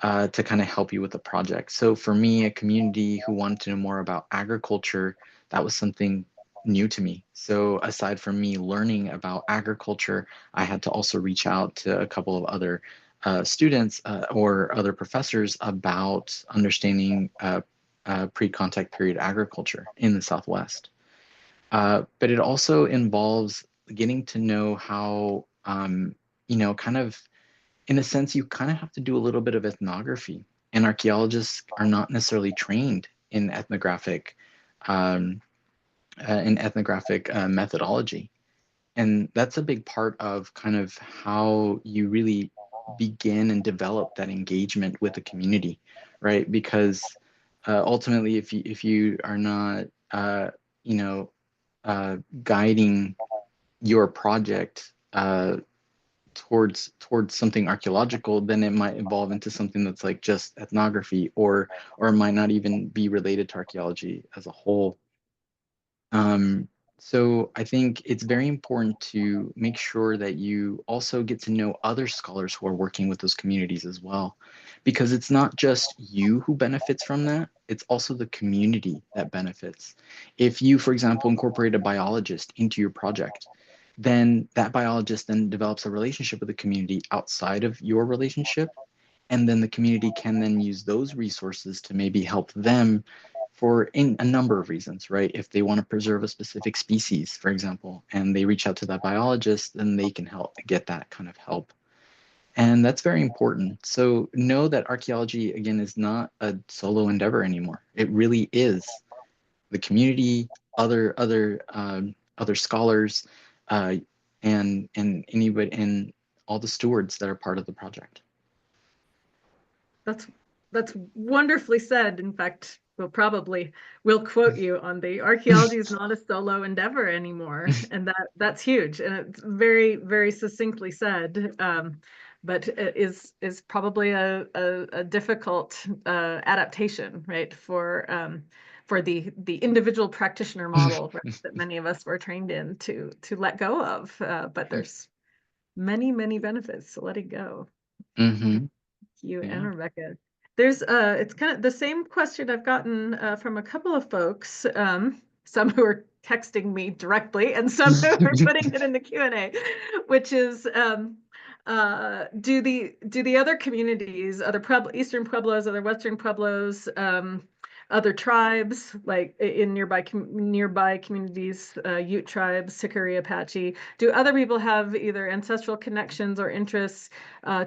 to kind of help you with the project. So for me, a community who wanted to know more about agriculture, that was something new to me. So aside from me learning about agriculture, I had to also reach out to a couple of other students or other professors about understanding pre-contact period agriculture in the Southwest. But it also involves getting to know how kind of, in a sense, you kind of have to do a little bit of ethnography. And archaeologists are not necessarily trained in um, methodology. And that's a big part of kind of how you really begin and develop that engagement with the community, right? Because ultimately, if you are not, you know, guiding your project towards something archaeological, then it might evolve into something that's like just ethnography, or it might not even be related to archaeology as a whole. Um, so I think it's very important to make sure that you also get to know other scholars who are working with those communities as well, because it's not just you who benefits from that, it's also the community that benefits. If you, for example, incorporate a biologist into your project, then that biologist then develops a relationship with the community outside of your relationship, and then the community can then use those resources to maybe help them for in a number of reasons, right? If they want to preserve a specific species, for example, and they reach out to that biologist, then they can help get that kind of help. And that's very important. So know that archaeology, again, is not a solo endeavor anymore. It really is the community, other scholars, uh, and anybody, and all the stewards that are part of the project. That's wonderfully said. In fact, we'll quote you on the archaeology is not a solo endeavor anymore, and that's huge, and it's very, very succinctly said. But it is probably a difficult adaptation, right, for the individual practitioner model, right, that many of us were trained in to let go of. But there's many benefits to letting go. Mm-hmm. You and Yeah. Rebecca. There's it's kind of the same question I've gotten from a couple of folks, some who are texting me directly and some who are putting it in the Q&A, which is do the other communities, other Eastern Pueblos, other Western Pueblos, other tribes like in nearby communities, Ute tribes, Sikari, Apache, do other people have either ancestral connections or interests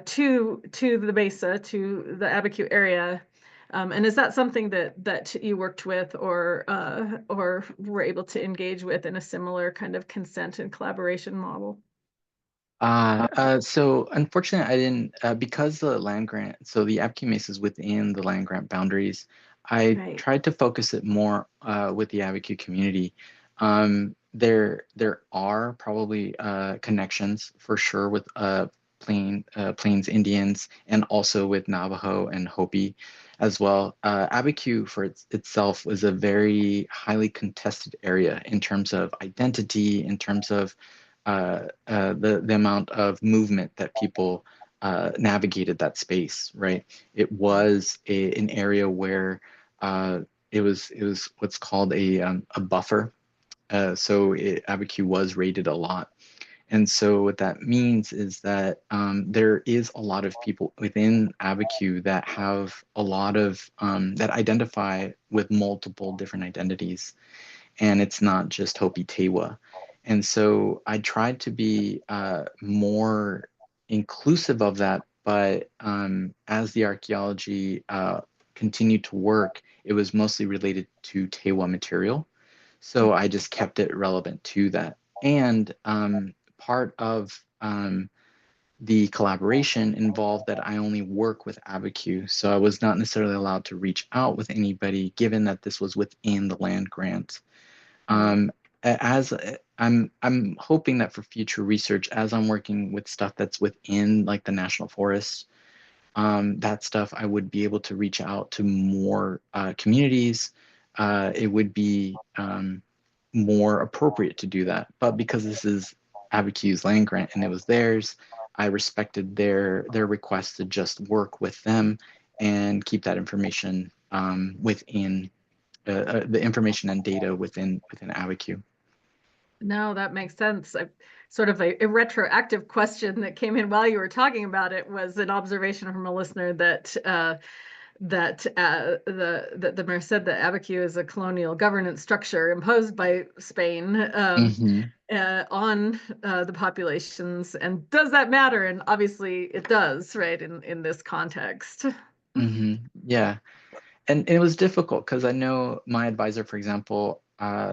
to the Mesa, to the Abiquiú area? And is that something that you worked with or were able to engage with in a similar kind of consent and collaboration model? So unfortunately, I didn't, because the land grant, so the Abiquiú Mesa is within the land grant boundaries. I Right. tried to focus it more with the Abiquiú community. There are probably connections for sure with Plains Indians, and also with Navajo and Hopi as well. Abiquiú for itself was a very highly contested area in terms of identity, in terms of the amount of movement that people navigated that space, right? It was an area where it was what's called a buffer. Abiquiú was raided a lot. And so what that means is that there is a lot of people within Abiquiú that have a lot of that identify with multiple different identities, and it's not just Hopi Tewa. And so I tried to be more inclusive of that, but as the archaeology continued to work, it was mostly related to Tewa material. So I just kept it relevant to that. And part of the collaboration involved that I only work with Abiquiú. So I was not necessarily allowed to reach out with anybody, given that this was within the land grant. As I'm hoping that for future research, as I'm working with stuff that's within like the national forest, that stuff I would be able to reach out to more communities. It would be more appropriate to do that. But because this is Abiquiú's land grant and it was theirs, I respected their request to just work with them and keep that information within the information and data within Abiquiú. No, that makes sense. Sort of a retroactive question that came in while you were talking about it was an observation from a listener that that the mayor said that Abiquiú is a colonial governance structure imposed by Spain Mhm. on the populations. And does that matter? And obviously it does, right, in this context. Yeah. And it was difficult because I know my advisor, for example,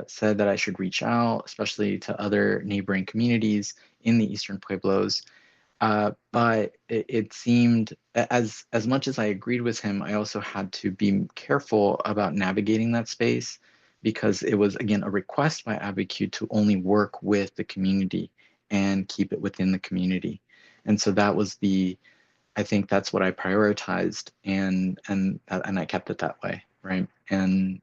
said that I should reach out, especially to other neighboring communities in the Eastern Pueblos. But it seemed, as much as I agreed with him, I also had to be careful about navigating that space because it was, again, a request by Abiquiú to only work with the community and keep it within the community. And so that was I think that's what I prioritized, and I kept it that way, right? And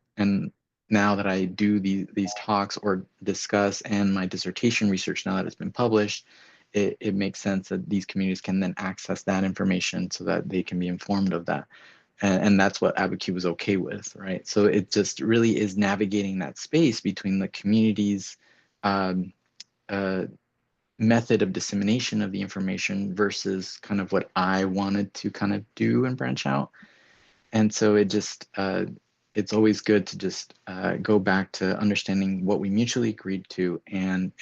now that I do these talks or discuss, and my dissertation research, now that it's been published, it makes sense that these communities can then access that information so that they can be informed of that. And that's what Abiquiú was okay with, right? So it just really is navigating that space between the communities, um, uh, method of dissemination of the information versus kind of what I wanted to kind of do and branch out. And so it's always good to just go back to understanding what we mutually agreed to and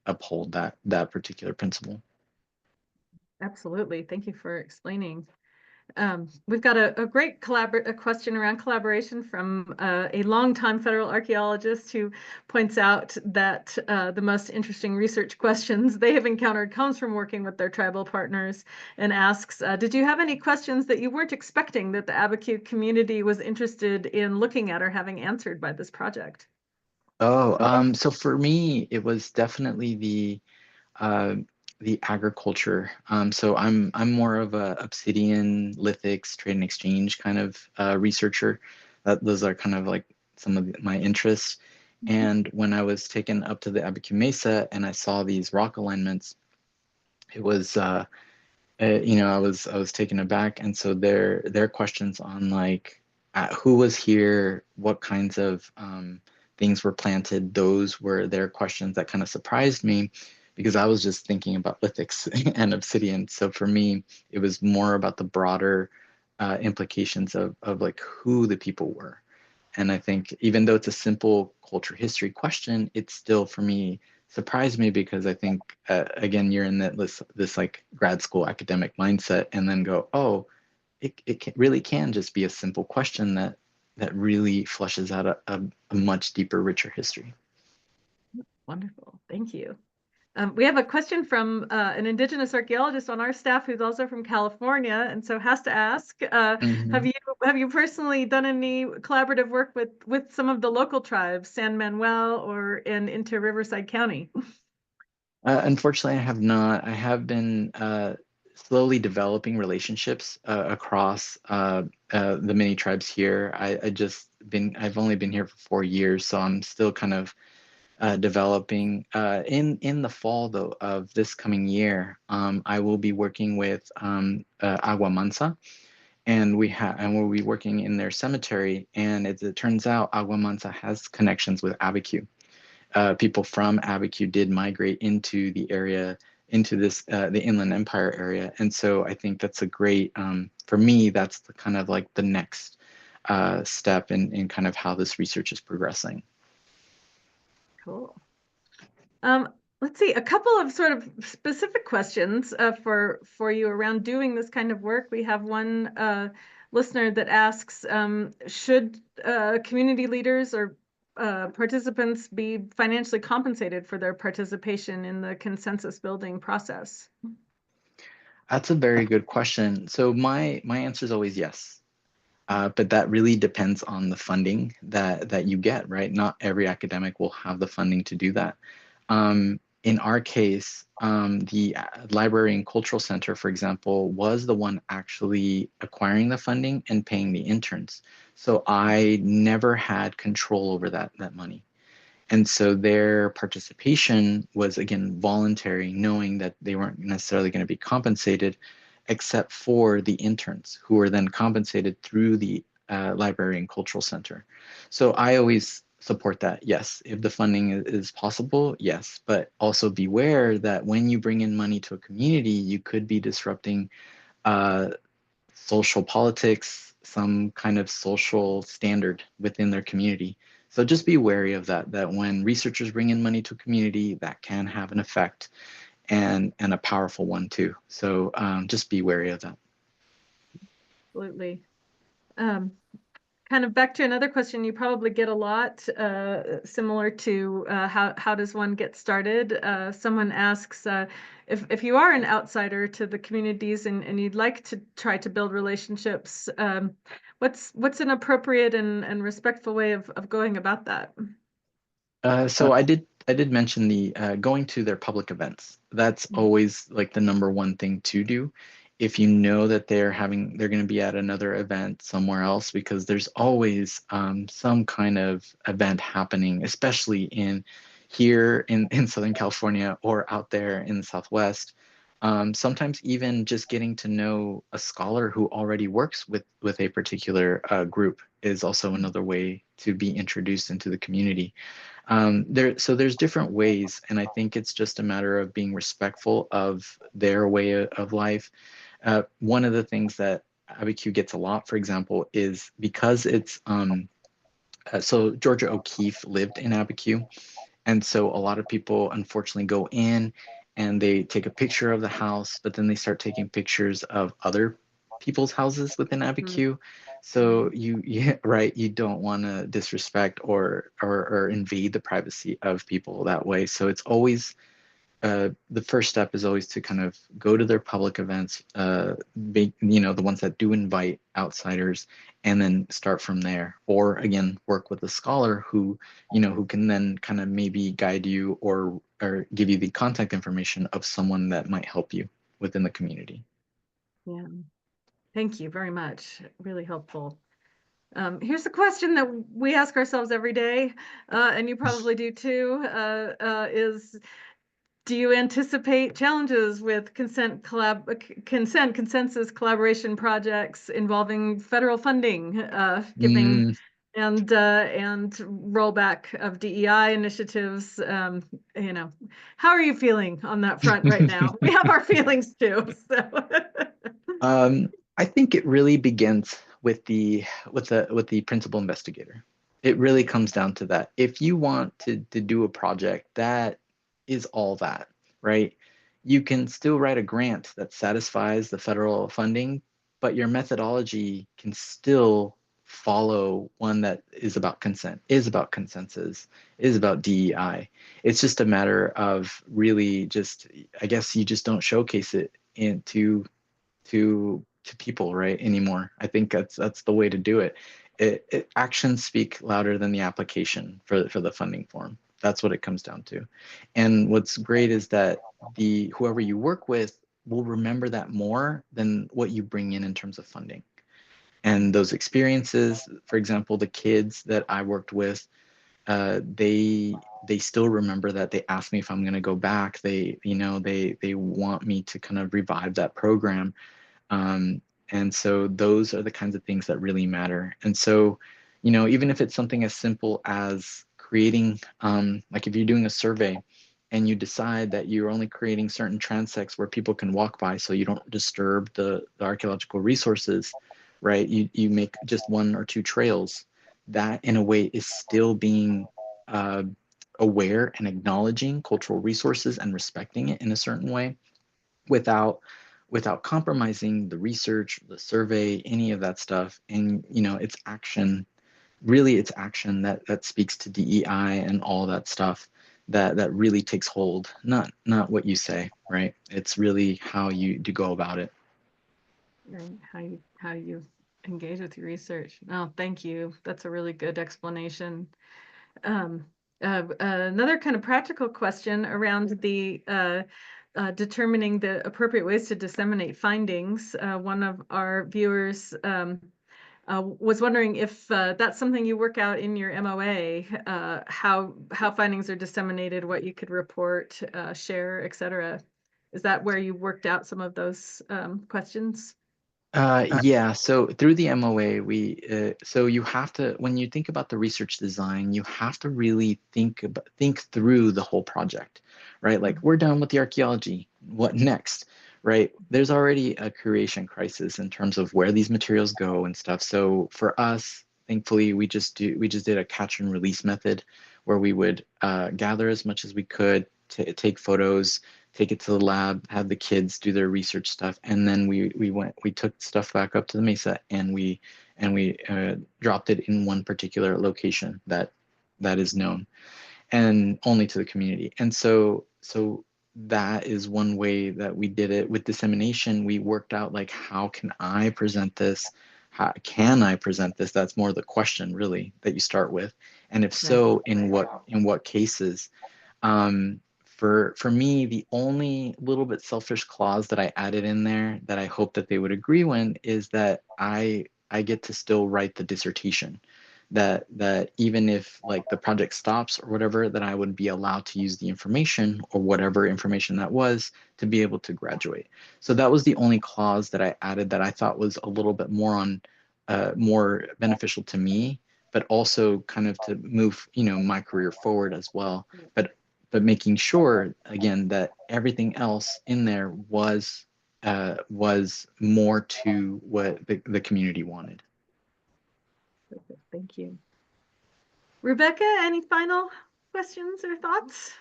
uphold that particular principle. Absolutely. Thank you for explaining. We've got a great question around collaboration from a longtime federal archaeologist who points out that the most interesting research questions they have encountered comes from working with their tribal partners, and asks, did you have any questions that you weren't expecting that the Abiquiú community was interested in looking at or having answered by this project? So for me, it was definitely uh, the agriculture. So I'm more of a obsidian, lithics, trade and exchange kind of researcher. Those are kind of like some of my interests. And when I was taken up to the Abiquiú Mesa and I saw these rock alignments, it was I was taken aback. And so their questions on like who was here, what kinds of things were planted, those were their questions that kind of surprised me because I was just thinking about lithics and obsidian. So for me, it was more about the broader implications of like who the people were. And I think even though it's a simple culture history question, it's still for me surprised me because I think again you're in this like grad school academic mindset and then go, oh, really can just be a simple question that really flushes out a much deeper, richer history. Wonderful. Thank you. We have a question from an Indigenous archaeologist on our staff who's also from California, and so has to ask: Mhm. have you personally done any collaborative work with some of the local tribes, San Manuel or into Riverside County? Unfortunately, I have not. I have been slowly developing relationships across the many tribes here. I've only been here for 4 years, so I'm still kind of developing. In the fall, though, of this coming year, I will be working with Agua Mansa, and we'll be working in their cemetery. And as it turns out, Agua Mansa has connections with Abiquiú. People from Abiquiú did migrate into the area, into the Inland Empire area, and so I think that's a great. For me, that's the kind of like the next step in kind of how this research is progressing. Cool. Let's see, a couple of sort of specific questions for you around doing this kind of work. We have one listener that asks, should community leaders or participants be financially compensated for their participation in the consensus building process? That's a very good question. So my answer is always yes. But that really depends on the funding that you get, right? Not every academic will have the funding to do that. In our case, the Library and Cultural Center, for example, was the one actually acquiring the funding and paying the interns. So I never had control over that money. And so their participation was, again, voluntary, knowing that they weren't necessarily going to be compensated, except for the interns who were then compensated through the Library and Cultural Center. So I always support that. Yes, if the funding is possible, yes, but also beware that when you bring in money to a community, you could be disrupting uh, social politics, some kind of social standard within their community. So just be wary of that, that when researchers bring in money to a community, that can have an effect, and a powerful one too. So just be wary of that. Absolutely. Kind of back to another question you probably get a lot, similar to how does one get started? Someone asks, if you are an outsider to the communities and you'd like to try to build relationships, what's an appropriate and respectful way of going about that? So I did mention the going to their public events. That's always like the number one thing to do. If you know that they're going to be at another event somewhere else, because there's always some kind of event happening, especially here in Southern California or out there in the Southwest. Sometimes even just getting to know a scholar who already works with a particular group is also another way to be introduced into the community. So there's different ways, and I think it's just a matter of being respectful of their way of life. One of the things that Abiquiú gets a lot, for example, is because it's so Georgia O'Keeffe lived in Abiquiú, and so a lot of people unfortunately go in and they take a picture of the house, but then they start taking pictures of other people's houses within Abiquiú. So right, you don't want to disrespect or invade the privacy of people that way. So it's always the first step is always to kind of go to their public events, the ones that do invite outsiders, and then start from there. Or again, work with a scholar who can then kind of maybe guide you or give you the contact information of someone that might help you within the community. Yeah, thank you very much. Really helpful. Here's a question that we ask ourselves every day, and you probably do too, is do you anticipate challenges with consensus collaboration projects involving federal funding, giving and rollback of DEI initiatives? How are you feeling on that front right now? We have our feelings too. So. I think it really begins with the principal investigator. It really comes down to that. If you want to do a project that is all that, right? You can still write a grant that satisfies the federal funding, but your methodology can still follow one that is about consent, is about consensus, is about DEI. It's just a matter of really just, I guess you just don't showcase it into to people right anymore. I think that's the way to do it. Actions speak louder than the application for the funding form. That's what it comes down to. And what's great is that whoever you work with will remember that more than what you bring in terms of funding. And those experiences, for example, the kids that I worked with, they still remember that. They ask me if I'm going to go back. They want me to kind of revive that program. And so those are the kinds of things that really matter. And so, even if it's something as simple as creating, like if you're doing a survey and you decide that you're only creating certain transects where people can walk by so you don't disturb the archaeological resources, right? You make just one or two trails. That in a way is still being aware and acknowledging cultural resources and respecting it in a certain way without compromising the research, the survey, any of that stuff. And it's action, really it's action that speaks to DEI and all that stuff that really takes hold, not what you say, right? It's really how you do go about it. Right. How you engage with your research. Oh, thank you. That's a really good explanation. Another kind of practical question around the determining the appropriate ways to disseminate findings. One of our viewers was wondering if that's something you work out in your MOA, how findings are disseminated, what you could report, share, etc. Is that where you worked out some of those questions? Yeah, so through the MOA, so you have to, when you think about the research design, you have to really think through the whole project, right? Like we're done with the archaeology, what next, right? There's already a curation crisis in terms of where these materials go and stuff. So for us, thankfully, we just did a catch and release method where we would gather as much as we could, take photos, take it to the lab, have the kids do their research stuff, and then we took stuff back up to the mesa and we dropped it in one particular location that is known and only to the community. And so that is one way that we did it. With dissemination, we worked out like, how can I present this? How can I present this? That's more the question really that you start with. And if so, in what cases? For me, the only little bit selfish clause that I added in there that I hope that they would agree with is that I get to still write the dissertation. That even if like the project stops or whatever, that I would be allowed to use the information or whatever information that was to be able to graduate. So that was the only clause that I added that I thought was a little bit more beneficial to me, but also kind of to move, my career forward as well. But making sure again that everything else in there was more to what the community wanted. Perfect. Thank you. Rebecca, any final questions or thoughts?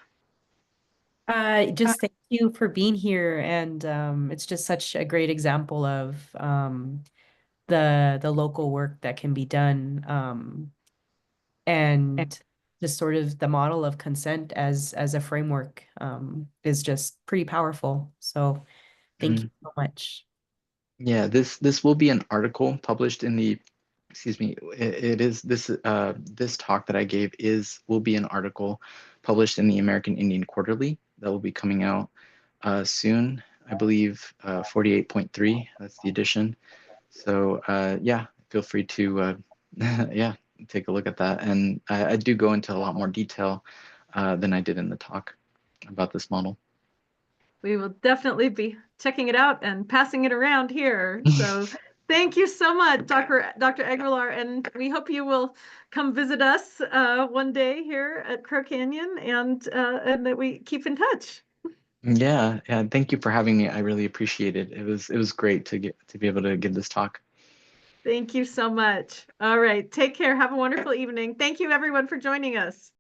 Just thank you for being here, and it's just such a great example of the local work that can be done, and just sort of the model of consent as a framework is just pretty powerful. So thank you so much. Yeah, this will be an article published in the, excuse me, it is this this talk that I gave will be an article published in the American Indian Quarterly that will be coming out soon. I believe 48.3, that's the edition. So yeah, feel free to yeah, take a look at that. And I do go into a lot more detail than I did in the talk about this model. We will definitely be checking it out and passing it around here. So thank you so much, Dr. Aguilar, and we hope you will come visit us one day here at Crow Canyon, and that we keep in touch. Yeah, thank you for having me. I really appreciate it. It was great to be able to give this talk. Thank you so much. All right, take care. Have a wonderful evening. Thank you everyone for joining us.